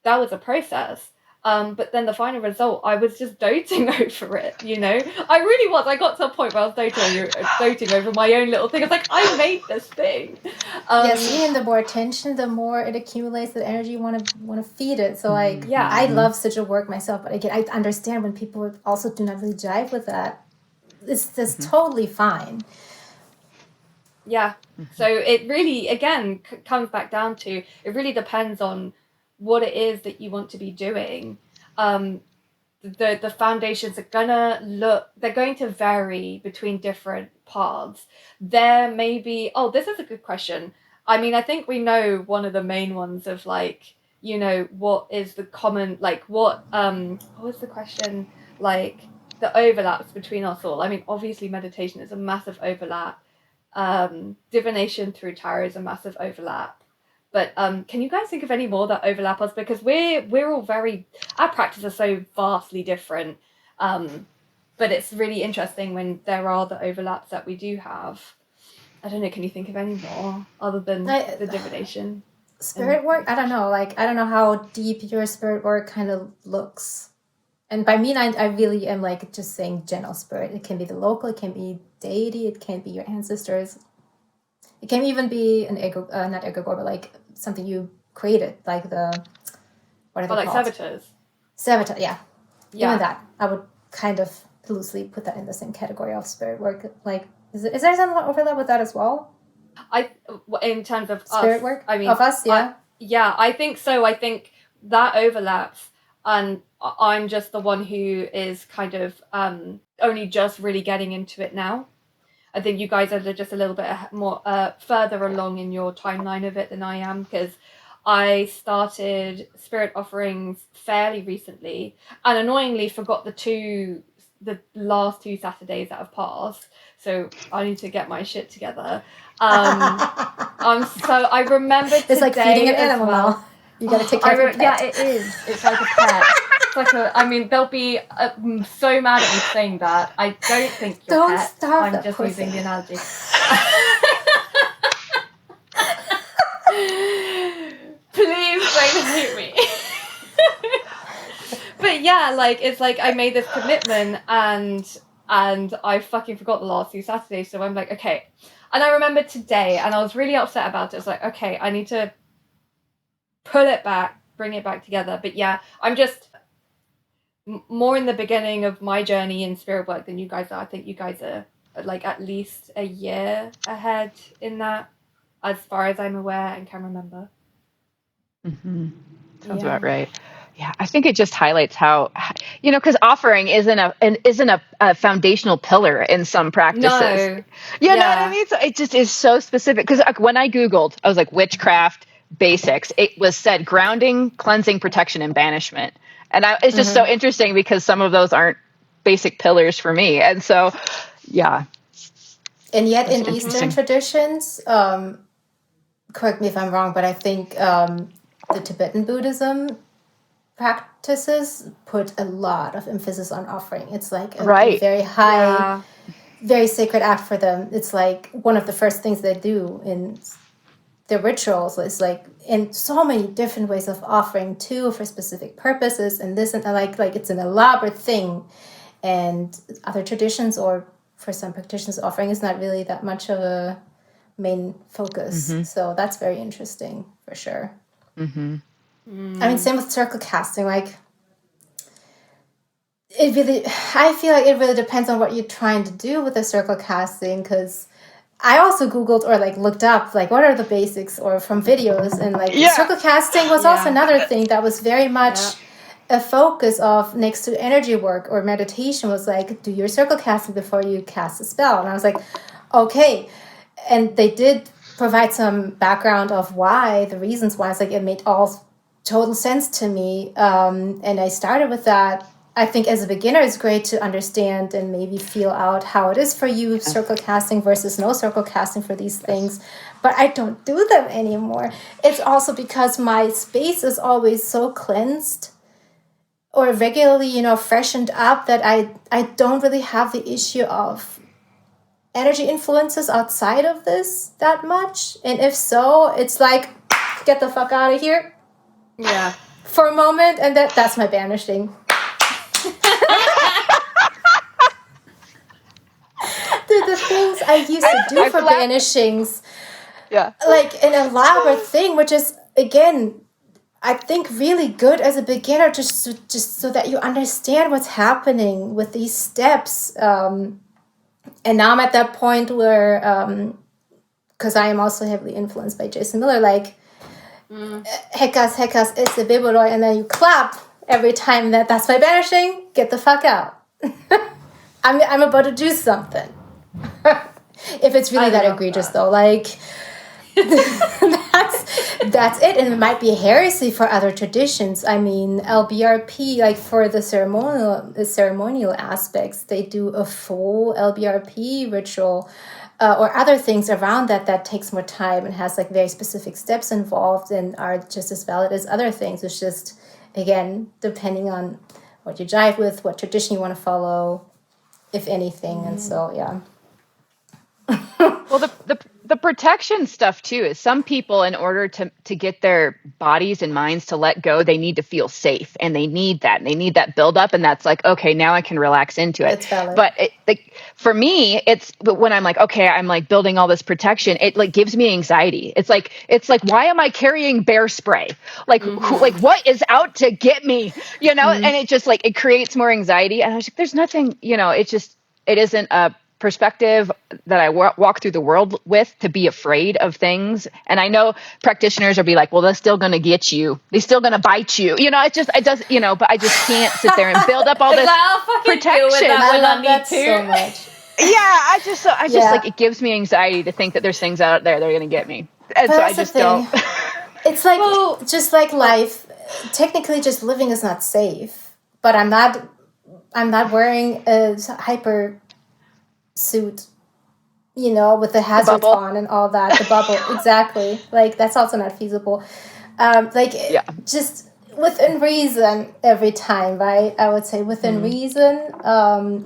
That was a process. But then the final result, I was just doting over it, you know? I really was. I got to a point where I was doting over my own little thing. I was like, I made this thing. And the more attention, the more it accumulates, the energy you want to feed it. So like, yeah. I love sigil work myself, but again, I understand when people also do not really jive with that. It's just totally fine. Yeah. So it really, again, comes back down to, it really depends on what it is that you want to be doing. The foundations are they're going to vary between different paths. There may be, this is a good question. I mean, I think we know one of the main ones of like, you know, what is the common, like what was the question? Like the overlaps between us all. I mean, obviously meditation is a massive overlap. Divination through tarot is a massive overlap. But can you guys think of any more that overlap us? Because we're all our practice is so vastly different. But it's really interesting when there are the overlaps that we do have. I don't know, can you think of any more other than the divination? Spirit work? I don't know. Like, I don't know how deep your spirit work kind of looks. And by me, I really am like just saying general spirit. It can be the local, it can be deity, it can be your ancestors. It can even be an not egregore, but like something you created, like the, what are they called? Servitors. Servitor, yeah. Even that, I would kind of loosely put that in the same category of spirit work. Like, is there some overlap with that as well? In terms of spirit us, work? I mean, of us, yeah. I think so. I think that overlaps, and I'm just the one who is kind of only just really getting into it now. I think you guys are just a little bit more further along in your timeline of it than I am, because I started spirit offerings fairly recently, and annoyingly forgot the last 2 Saturdays that have passed. So I need to get my shit together. I remember today. It's like feeding an animal well. now. You gotta take care of your pet. Yeah, it is. It's like a pet. It's like they'll be so mad at me saying that. I don't think you're Don't pet. starve I'm that just person. using the analogy. Please don't hate me. But yeah, it's like I made this commitment and I fucking forgot the last 2 Saturdays, so I'm like, okay. And I remember today, and I was really upset about it. It's like, okay, I need to pull it back, bring it back together. But yeah, I'm just more in the beginning of my journey in spirit work than you guys are. I think you guys are like at least a year ahead in that, as far as I'm aware and can remember. Mm-hmm. Sounds about right. Yeah, I think it just highlights how, because offering isn't a foundational pillar in some practices. No. You know what I mean? So it just is so specific. Because when I Googled, I was like, witchcraft basics. It was said grounding, cleansing, protection, and banishment. And it's just so interesting because some of those aren't basic pillars for me. And so, yeah. And yet in Eastern traditions, correct me if I'm wrong, but I think the Tibetan Buddhism practices put a lot of emphasis on offering. It's like a very high, very sacred act for them. It's like one of the first things they do in their rituals. It's like in so many different ways of offering too, for specific purposes and this and that. Like it's an elaborate thing. And other traditions, or for some practitioners, offering is not really that much of a main focus. So that's very interesting for sure. I mean, same with circle casting. Like, I feel like it really depends on what you're trying to do with the circle casting, because I also Googled or looked up what are the basics or from videos, and circle casting was also another thing that was very much a focus of next to energy work or meditation, was do your circle casting before you cast a spell. And I was like, okay. And they did provide some background of why, the reasons why. It's it made all total sense to me. And I started with that. I think as a beginner, it's great to understand and maybe feel out how it is for you, circle casting versus no circle casting for these things. But I don't do them anymore. It's also because my space is always so cleansed or regularly, freshened up, that I don't really have the issue of energy influences outside of this that much. And if so, it's get the fuck out of here. Yeah. For a moment, and that's my banishing. The things I used to do for banishings, an elaborate thing, which is, again, I think really good as a beginner, just so that you understand what's happening with these steps. And now I'm at that point where, because I am also heavily influenced by Jason Miller, Hekas, Achievable, and then you clap every time that's my banishing. Get the fuck out. I'm about to do something. If it's really that egregious, though, that's it. And it might be heresy for other traditions. I mean, LBRP, for the ceremonial aspects, they do a full LBRP ritual, or other things around that takes more time and has very specific steps involved and are just as valid as other things. It's just, again, depending on what you jive with, what tradition you want to follow, if anything. And so, yeah. Well, the protection stuff too is some people, in order to get their bodies and minds to let go, they need to feel safe, and they need that build up, and that's okay, now I can relax into it. It's valid. But for me, but when I'm okay, I'm building all this protection, it gives me anxiety. It's like why am I carrying bear spray? What is out to get me? And it just it creates more anxiety. And I was there's nothing, it isn't a perspective that I walk through the world with, to be afraid of things. And I know practitioners will be well, they're still going to get you. They're still going to bite you. It does, but I just can't sit there and build up all this protection. I love that so much. Yeah, it gives me anxiety to think that there's things out there that are going to get me. And but so I just don't. It's just like life. Technically, just living is not safe. But I'm not wearing a hyper suit with the hazards bubble. on and all that, the bubble, exactly. Like, that's also not feasible. Yeah. Just within reason every time, right? I would say within reason,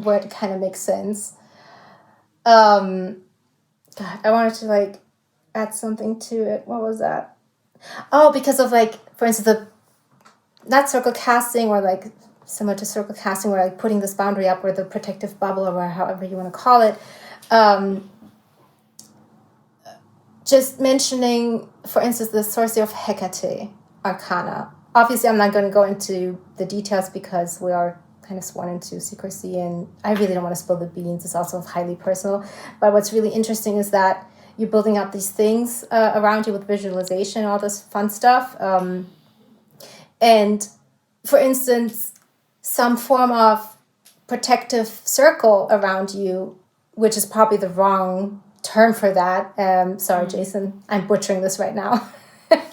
where it kind of makes sense. God, I wanted to add something to it. What was that? Oh, because of for instance, not circle casting, or similar to circle casting, where putting this boundary up, or the protective bubble, or however you want to call it. Just mentioning, for instance, the Sorcery of Hecate Arcana. Obviously, I'm not going to go into the details because we are kind of sworn into secrecy, and I really don't want to spill the beans. It's also highly personal. But what's really interesting is that you're building up these things around you with visualization, all this fun stuff. And for instance, some form of protective circle around you, which is probably the wrong term for that. Sorry, Jason, I'm butchering this right now. But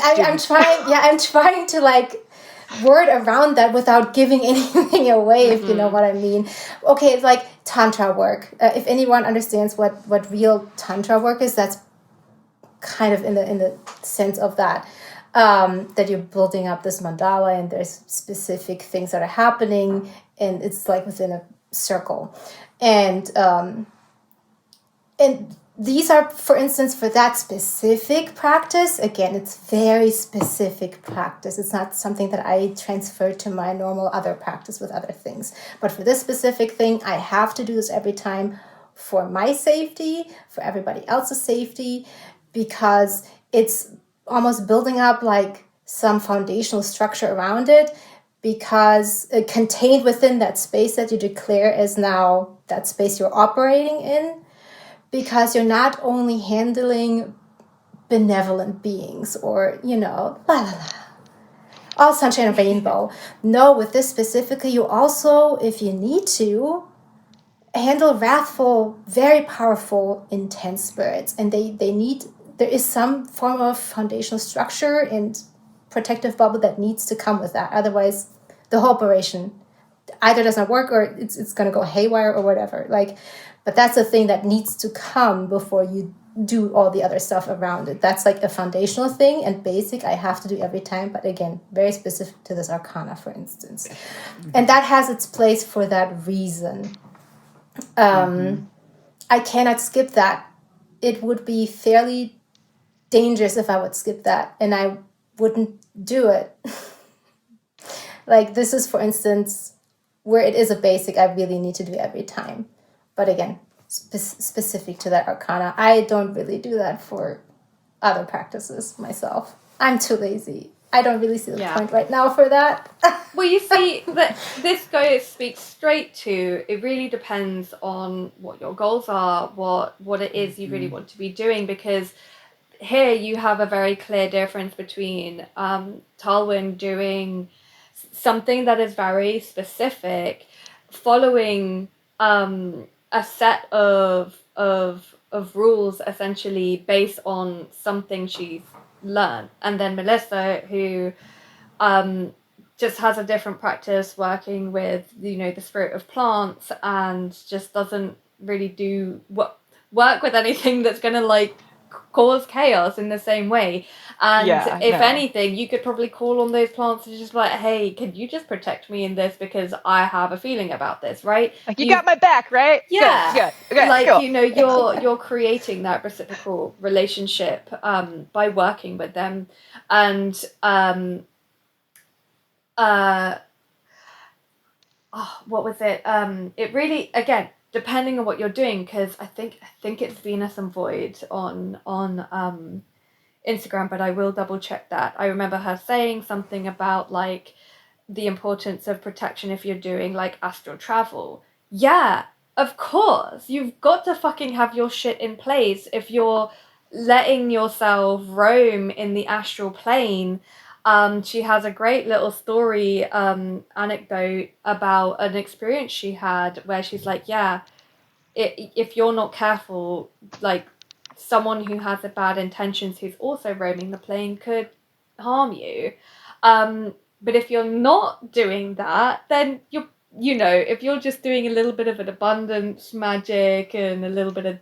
I'm trying to word around that without giving anything away, if you know what I mean. Okay, it's like Tantra work. If anyone understands what real Tantra work is, that's kind of in the sense of that. That you're building up this mandala, and there's specific things that are happening, and it's within a circle. And these are, for instance, for that specific practice, again, it's very specific practice. It's not something that I transfer to my normal other practice with other things. But for this specific thing, I have to do this every time for my safety, for everybody else's safety, because it's almost building up some foundational structure around it, because contained within that space that you declare as now that space you're operating in, because you're not only handling benevolent beings or, la la la, all sunshine and rainbow. No, with this specifically, you also, if you need to, handle wrathful, very powerful, intense spirits. And there is some form of foundational structure and protective bubble that needs to come with that. Otherwise, the whole operation either doesn't work, or it's going to go haywire or whatever. But that's the thing that needs to come before you do all the other stuff around it. That's a foundational thing and basic I have to do every time. But again, very specific to this arcana, for instance. And that has its place for that reason. I cannot skip that. It would be fairly dangerous if I would skip that, and I wouldn't do it. This is, for instance, where it is a basic I really need to do every time. But again, specific to that arcana. I don't really do that for other practices myself. I'm too lazy. I don't really see the point right now for that. Well, you see, that this speaks straight to, it really depends on what your goals are, what it is you really want to be doing, because here you have a very clear difference between Talwyn doing something that is very specific, following a set of rules, essentially based on something she's learned, and then Melissa, who just has a different practice working with the spirit of plants, and just doesn't really do work with anything that's gonna cause chaos in the same way. And if anything, you could probably call on those plants to just hey, can you just protect me in this, because I have a feeling about this, right? You got my back, right? Yeah. Good. Okay, cool. You're creating that reciprocal relationship by working with them. And what was it? It really, again, depending on what you're doing, because I think it's Venus and Void on Instagram, but I will double check that. I remember her saying something about the importance of protection if you're doing astral travel. Yeah, of course. You've got to fucking have your shit in place if you're letting yourself roam in the astral plane. She has a great little story, anecdote about an experience she had where she's if you're not careful, someone who has bad intentions who's also roaming the plane could harm you. But if you're not doing that, then if you're just doing a little bit of an abundance magic and a little bit of,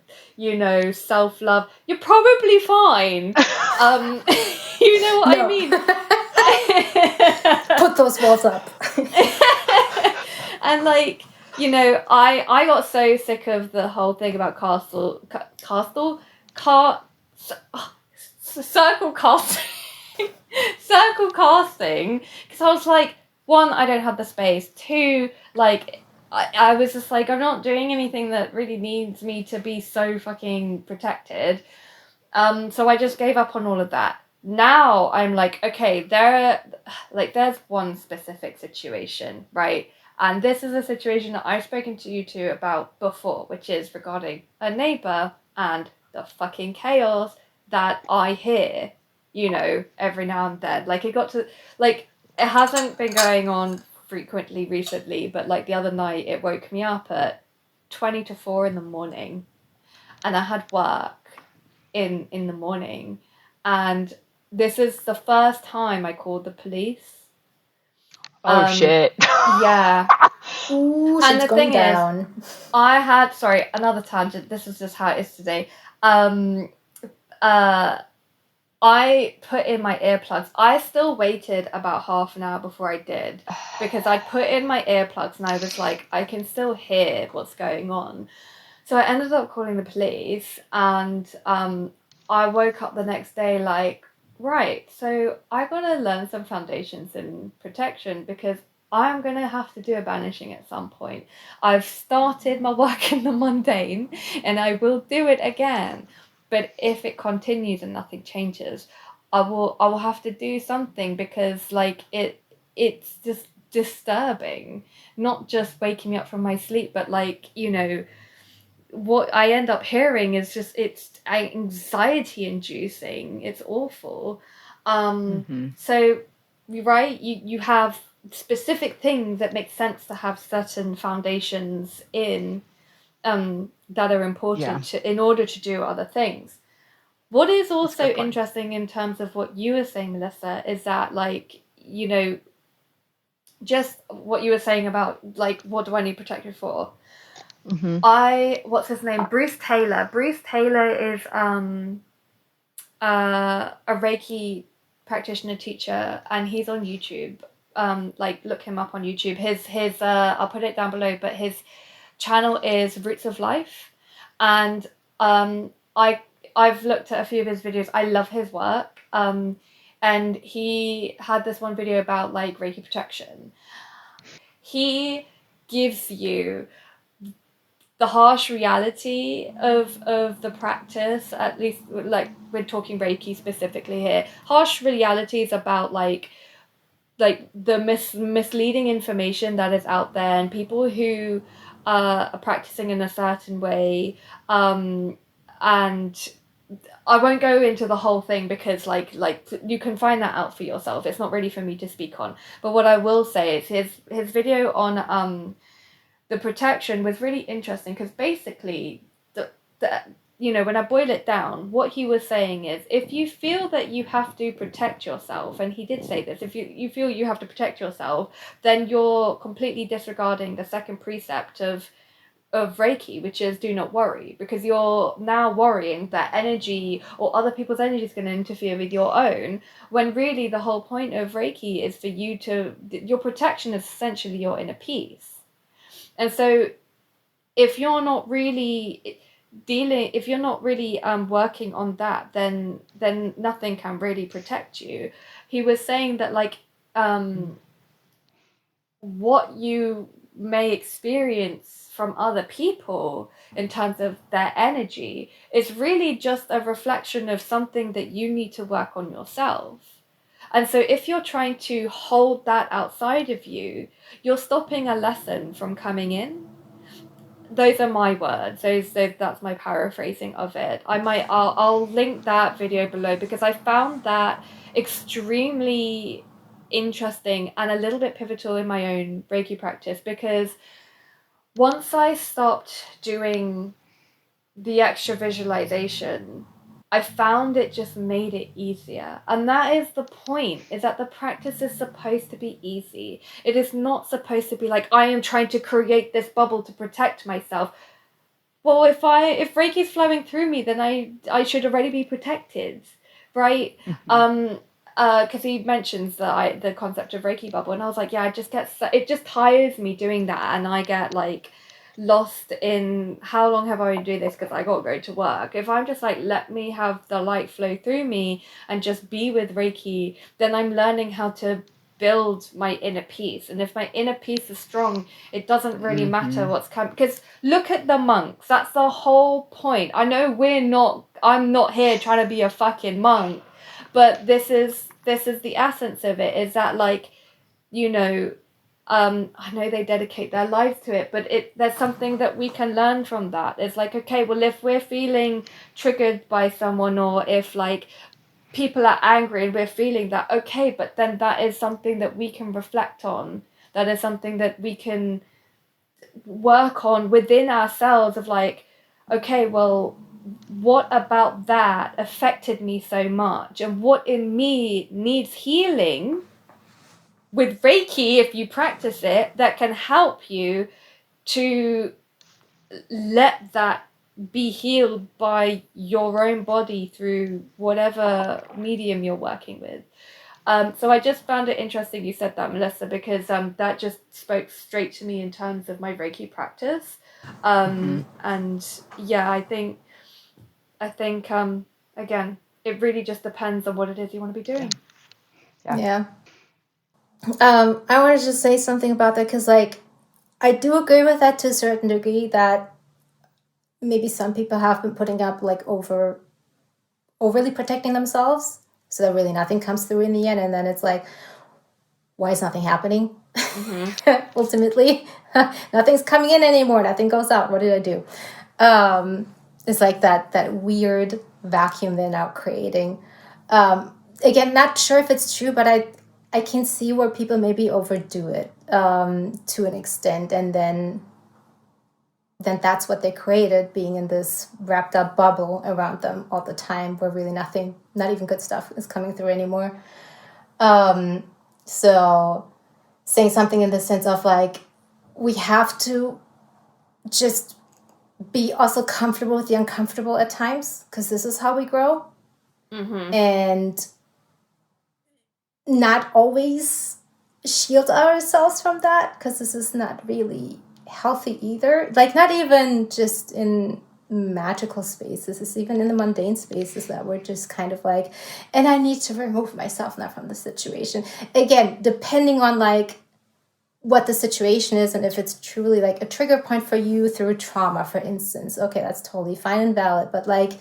self-love, you're probably fine. You know what I mean? Put those walls up. And I got so sick of the whole thing about circle casting, circle casting, because I was like, one, I don't have the space. Two, I was just like, I'm not doing anything that really needs me to be so fucking protected. So I just gave up on all of that. Now I'm like, okay, there's one specific situation, right? And this is a situation that I've spoken to you two about before, which is regarding a neighbor and the fucking chaos that I hear, every now and then. It hasn't been going on frequently recently, but the other night it woke me up at 20 to 4 in the morning, and I had work in the morning, and this is the first time I called the police. Oh shit. Yeah. Ooh, And shit's the going thing down. is, sorry, another tangent. This is just how it is today. I put in my earplugs. I still waited about half an hour before I did, because I put in my earplugs and I was like, I can still hear what's going on. So I ended up calling the police, and I woke up the next day like, right, so I gotta learn some foundations in protection, because I'm gonna have to do a banishing at some point. I've started my work in the mundane, and I will do it again. But if it continues and nothing changes, I will have to do something, because it's just disturbing, not just waking me up from my sleep, but what I end up hearing is just, it's anxiety inducing. It's awful. So right, you have specific things that make sense to have certain foundations in, that are important in order to do other things. What is also interesting in terms of what you were saying, Melissa, is that just what you were saying about what do I need protection for? What's his name? Bruce Taylor. Bruce Taylor is a Reiki practitioner teacher, and he's on YouTube. Look him up on YouTube. His I'll put it down below, but his channel is Roots of Life, and I've looked at a few of his videos. I love his work. And he had this one video about Reiki protection. He gives you the harsh reality of the practice, at least we're talking Reiki specifically here. Harsh realities about the misleading information that is out there, and people who are practicing in a certain way, and I won't go into the whole thing, because you can find that out for yourself. It's not really for me to speak on. But what I will say is his video on the protection was really interesting, because basically when I boil it down, what he was saying is, if you feel that you have to protect yourself, and he did say this, if you feel you have to protect yourself, then you're completely disregarding the second precept of Reiki, which is do not worry, because you're now worrying that energy or other people's energy is going to interfere with your own, when really the whole point of Reiki is for you your protection is essentially your inner peace. And so if you're not really working on that, then nothing can really protect you. He was saying that what you may experience from other people in terms of their energy is really just a reflection of something that you need to work on yourself. And so if you're trying to hold that outside of you, you're stopping a lesson from coming in. Those are my words. That's my paraphrasing of it. I'll link that video below, because I found that extremely interesting and a little bit pivotal in my own Reiki practice, because once I stopped doing the extra visualization, I found it just made it easier. And that is the point, is that the practice is supposed to be easy. It is not supposed to be like, I am trying to create this bubble to protect myself. Well, if Reiki's flowing through me, then I should already be protected, right? Because he mentions the concept of Reiki bubble, and I was like, yeah, it just tires me doing that, and I get like lost in how long have I been doing this because I got to go to work. If I'm just like, let me have the light flow through me and just be with Reiki, then I'm learning how to build my inner peace. And if my inner peace is strong, it doesn't really matter what's coming. Because look at the monks. That's the whole point. I know I'm not here trying to be a fucking monk, but this is the essence of it, is that like, you know, I know they dedicate their lives to it, but there's something that we can learn from that. It's like, okay, well, if we're feeling triggered by someone, or if like people are angry and we're feeling that, okay, but then that is something that we can reflect on. That is something that we can work on within ourselves, of like, okay, well, what about that affected me so much, and what in me needs healing with Reiki, if you practice it, that can help you to let that be healed by your own body through whatever medium you're working with. So I just found it interesting you said that, Melissa, because that just spoke straight to me in terms of my Reiki practice. And yeah, I think again, it really just depends on what it is you want to be doing. Yeah. I want to just say something about that, because like I do agree with that to a certain degree, that maybe some people have been putting up like overly protecting themselves, so that really nothing comes through in the end, and then it's like, why is nothing happening? Ultimately, nothing's coming in anymore, nothing goes out. What did I do? It's like that weird vacuum they're now creating. Again, not sure if it's true, but I can see where people maybe overdo it to an extent, and then that's what they created, being in this wrapped up bubble around them all the time, where really nothing, not even good stuff, is coming through anymore. So saying something in the sense of like, we have to just be also comfortable with the uncomfortable at times, because this is how we grow. And not always shield ourselves from that, because this is not really healthy either. Like, not even just in magical spaces, it's even in the mundane spaces that we're just kind of like, and I need to remove myself now from the situation. Again, depending on like what the situation is, and if it's truly like a trigger point for you through trauma, for instance, okay, that's totally fine and valid. But like,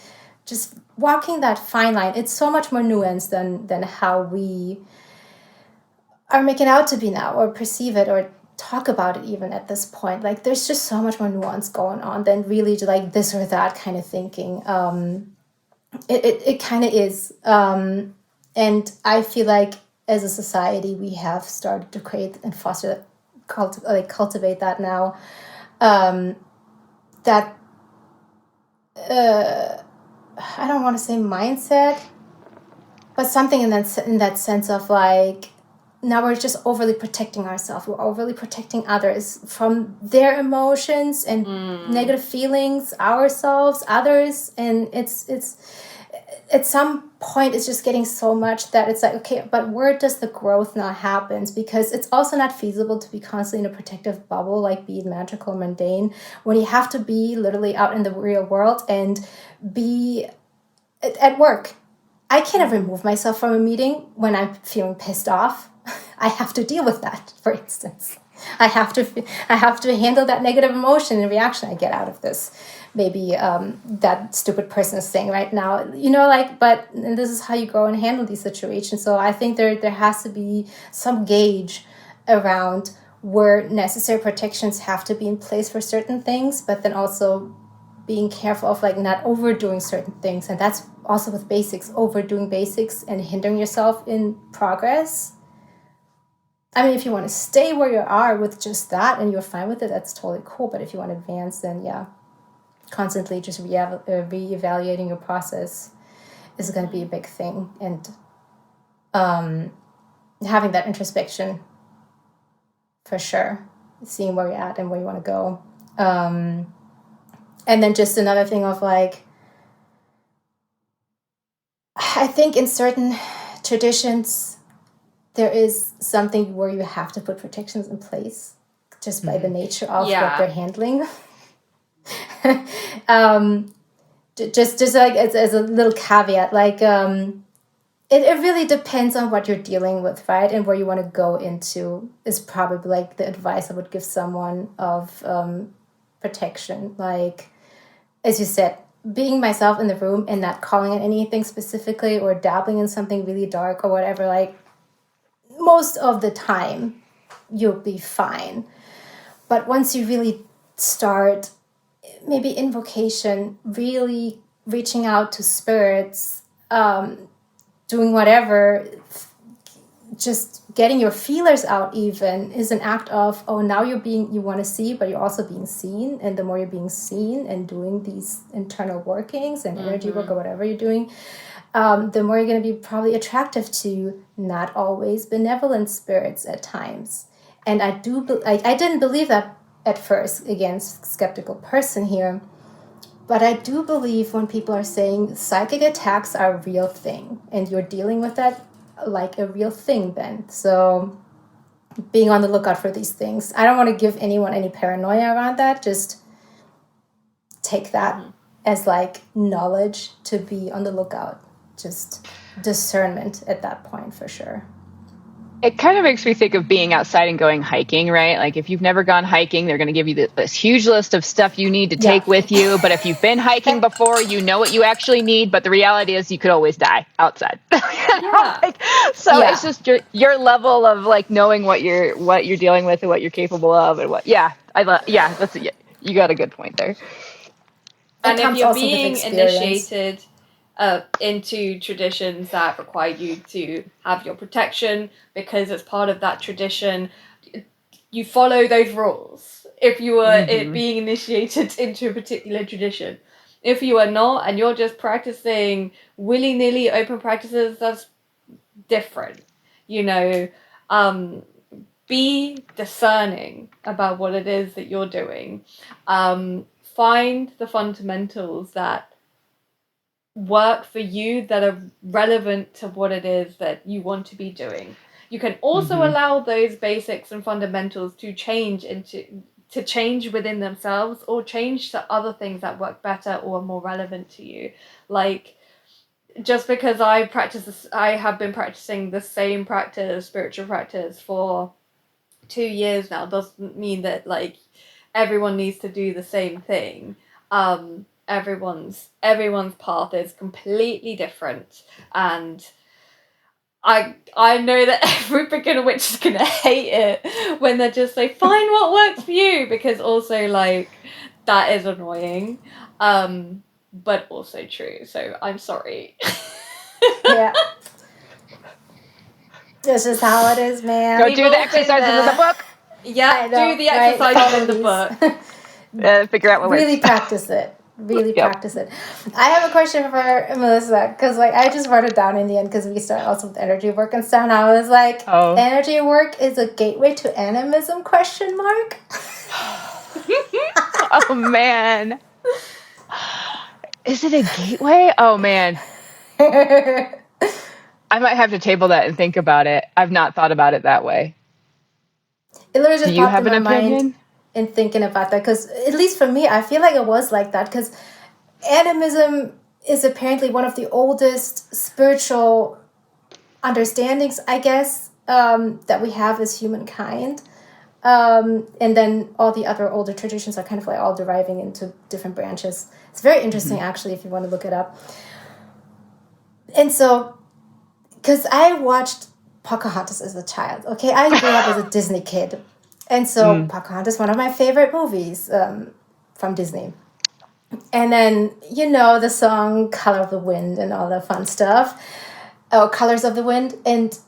just walking that fine line, it's so much more nuanced than how we are making out to be now, or perceive it, or talk about it even at this point. Like, there's just so much more nuance going on than really like this or that kind of thinking. It kind of is. And I feel like as a society, we have started to create and foster, cultivate that now. That I don't want to say mindset, but something in that sense of like, now we're just overly protecting ourselves. We're overly protecting others from their emotions and negative feelings, ourselves, others, and it's at some point it's just getting so much that it's like, okay, but where does the growth now happen? Because it's also not feasible to be constantly in a protective bubble, like be it magical or mundane, when you have to be literally out in the real world and be at work. I cannot remove myself from a meeting when I'm feeling pissed off. I have to deal with that, for instance. I have to handle that negative emotion and reaction I get out of this. Maybe that stupid person is saying right now, but and this is how you go and handle these situations. So I think there has to be some gauge around where necessary protections have to be in place for certain things, but then also being careful of like not overdoing certain things. And that's also with basics, overdoing basics and hindering yourself in progress. I mean, if you want to stay where you are with just that and you're fine with it, that's totally cool. But if you want to advance, then yeah, constantly just reevaluating your process. is going to be a big thing. And having that introspection, for sure, seeing where you're at and where you want to go. And then just another thing of like, I think in certain traditions, there is something where you have to put protections in place just by the nature of what they're handling. Just like as a little caveat, like it really depends on what you're dealing with, right? And where you want to go into is probably like the advice I would give someone of protection. Like, as you said, being myself in the room and not calling it anything specifically or dabbling in something really dark or whatever, like most of the time you'll be fine. But once you really start maybe invocation, really reaching out to spirits, doing whatever, just getting your feelers out even is an act of, now you want to see, but you're also being seen. And the more you're being seen and doing these internal workings and energy work or whatever you're doing, the more you're going to be probably attractive to not always benevolent spirits at times. And I didn't believe that at first, again, skeptical person here, but I do believe when people are saying psychic attacks are a real thing and you're dealing with that like a real thing then. So being on the lookout for these things. I don't want to give anyone any paranoia around that. Just take that as like knowledge to be on the lookout. Just discernment at that point for sure. It kind of makes me think of being outside and going hiking, right? Like if you've never gone hiking, they're going to give you this huge list of stuff you need to take with you. But if you've been hiking before, you know what you actually need. But the reality is you could always die outside. It's just your level of like knowing what you're dealing with and what you're capable of and what. You got a good point there. And if you're being initiated into traditions that require you to have your protection because it's part of that tradition, you follow those rules. If you are being initiated into a particular tradition, if you are not and you're just practicing willy-nilly open practices, that's different. Be discerning about what it is that you're doing. Find the fundamentals that work for you, that are relevant to what it is that you want to be doing. You can also allow those basics and fundamentals to change within themselves or change to other things that work better or are more relevant to you. Like, just because I have been practicing the same spiritual practice for 2 years now, doesn't mean that like everyone needs to do the same thing. Everyone's path is completely different, and I know that every beginner witch is gonna hate it when they're just like, find what works for you, because also like that is annoying, but also true. So I'm sorry. Yeah. This is how it is, man. Go do the exercises in the book. Yeah, do the exercises in the book. Figure out what works. Really practice it. Practice it. I have a question for Melissa, because like I just wrote it down in the end because we started also with energy work and stuff, and I was like, energy work is a gateway to animism, ? Oh man. Is it a gateway? Oh man. I might have to table that and think about it. I've not thought about it that way. It literally just Do you have an opinion? Mind in thinking about that, because at least for me, I feel like it was like that, because animism is apparently one of the oldest spiritual understandings, I guess, that we have as humankind. And then all the other older traditions are kind of like all deriving into different branches. It's very interesting, actually, if you want to look it up. And so, because I watched Pocahontas as a child, okay? I grew up as a Disney kid. And so Pocahontas is one of my favorite movies from Disney. And then, the song Color of the Wind and all the fun stuff. Oh, Colors of the Wind. And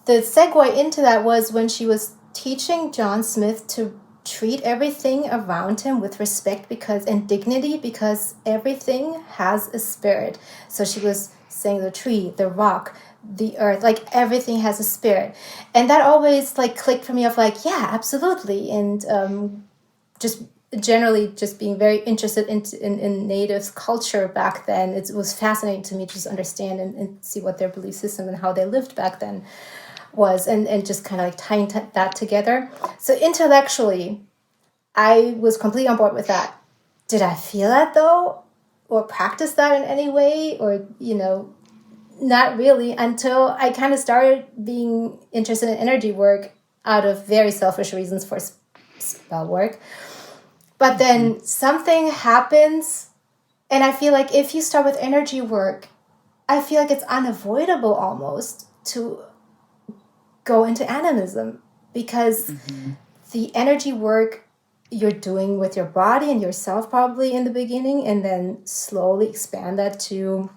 the segue into that was when she was teaching John Smith to treat everything around him with respect and dignity, because everything has a spirit. So she was saying the tree, the rock, the earth, like everything has a spirit. And that always like clicked for me of like, yeah, absolutely. And just generally just being very interested in natives culture back then, it was fascinating to me to just understand and see what their belief system and how they lived back then was, and just kind of like tying that together. So intellectually, I was completely on board with that. Did I feel that though, or practice that in any way, or not really, until I kind of started being interested in energy work out of very selfish reasons for spell work. But then something happens, and I feel like if you start with energy work, I feel like it's unavoidable almost to go into animism, because the energy work you're doing with your body and yourself probably in the beginning, and then slowly expand that to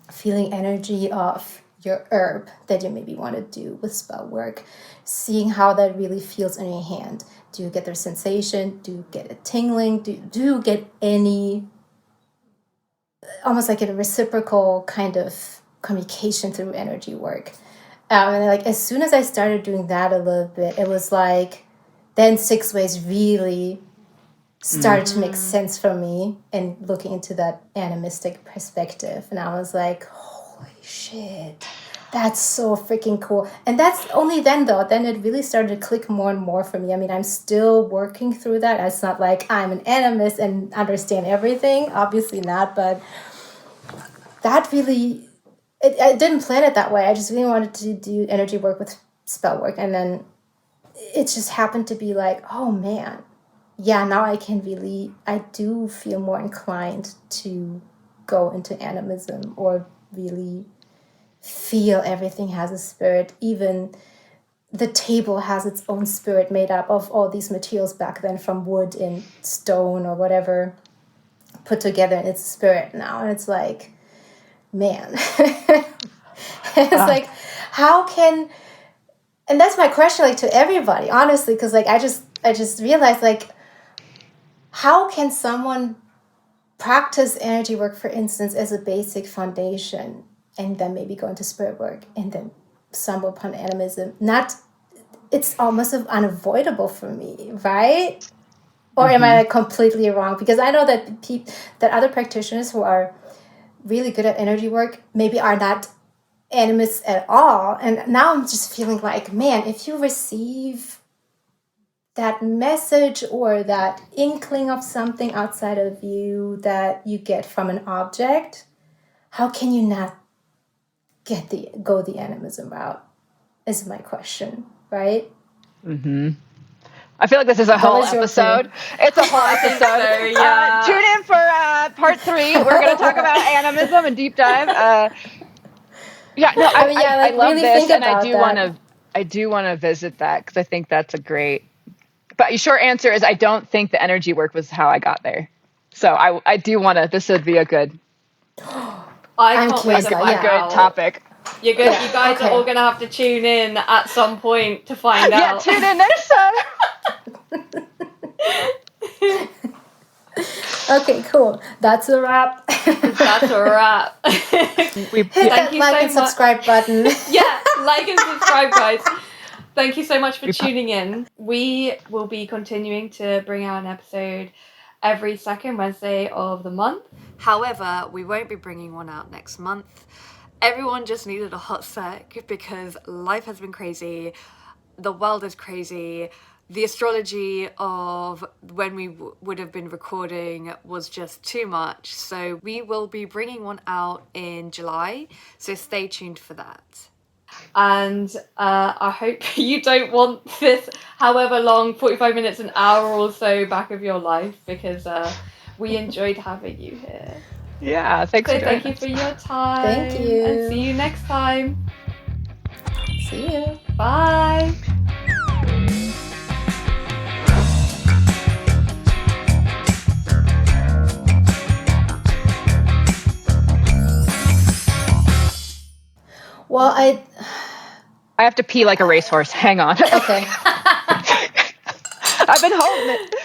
feeling energy of your herb that you maybe want to do with spell work, seeing how that really feels in your hand. Do you get the sensation? Do you get a tingling? Do you get any, almost like a reciprocal kind of communication through energy work? And like as soon as I started doing that a little bit, it was like then 6 ways really started to make sense for me, and looking into that animistic perspective. And I was like, holy shit, that's so freaking cool. And that's only then though, then it really started to click more and more for me. I mean, I'm still working through that. It's not like I'm an animist and understand everything, obviously not, but that really, I didn't plan it that way. I just really wanted to do energy work with spell work. And then it just happened to be like, oh man, yeah, now I do feel more inclined to go into animism, or really feel everything has a spirit. Even the table has its own spirit made up of all these materials back then, from wood and stone or whatever, put together in its spirit now. And it's like, man, it's like, how can, and that's my question, like to everybody, honestly, because like I just realized, like, how can someone practice energy work, for instance, as a basic foundation, and then maybe go into spirit work, and then stumble upon animism? It's almost unavoidable for me, right? Or am I like completely wrong? Because I know that that other practitioners who are really good at energy work maybe are not animists at all. And now I'm just feeling like, man, if you receive that message or that inkling of something outside of you that you get from an object, how can you not go the animism route, is my question, right? I feel like this is a whole episode. It's a whole episode. So, yeah. Tune in for part 3. We're going to talk about animism and deep dive. I love really this, and I do want to visit that, because I think that's a great. But your short answer is I don't think the energy work was how I got there. So I do want to. This would be a good. I can't wait to a find good out. Topic. You're good. You guys are all going to have to tune in at some point to find out. Yeah, tune in next time. Okay, cool. That's a wrap. That's a wrap. Hit that like and subscribe button. Yeah, like and subscribe, guys. Thank you so much for tuning in. We will be continuing to bring out an episode every second Wednesday of the month. However, we won't be bringing one out next month. Everyone just needed a hot sec because life has been crazy. The world is crazy. The astrology of when we would have been recording was just too much. So we will be bringing one out in July. So stay tuned for that. And I hope you don't want this however long, 45 minutes, an hour or so back of your life, because we enjoyed having you here. Yeah, thanks for thank you for your time. Thank you. And see you next time. See you. Bye. Well, I have to pee like a racehorse. Hang on. Okay. I've been holding it.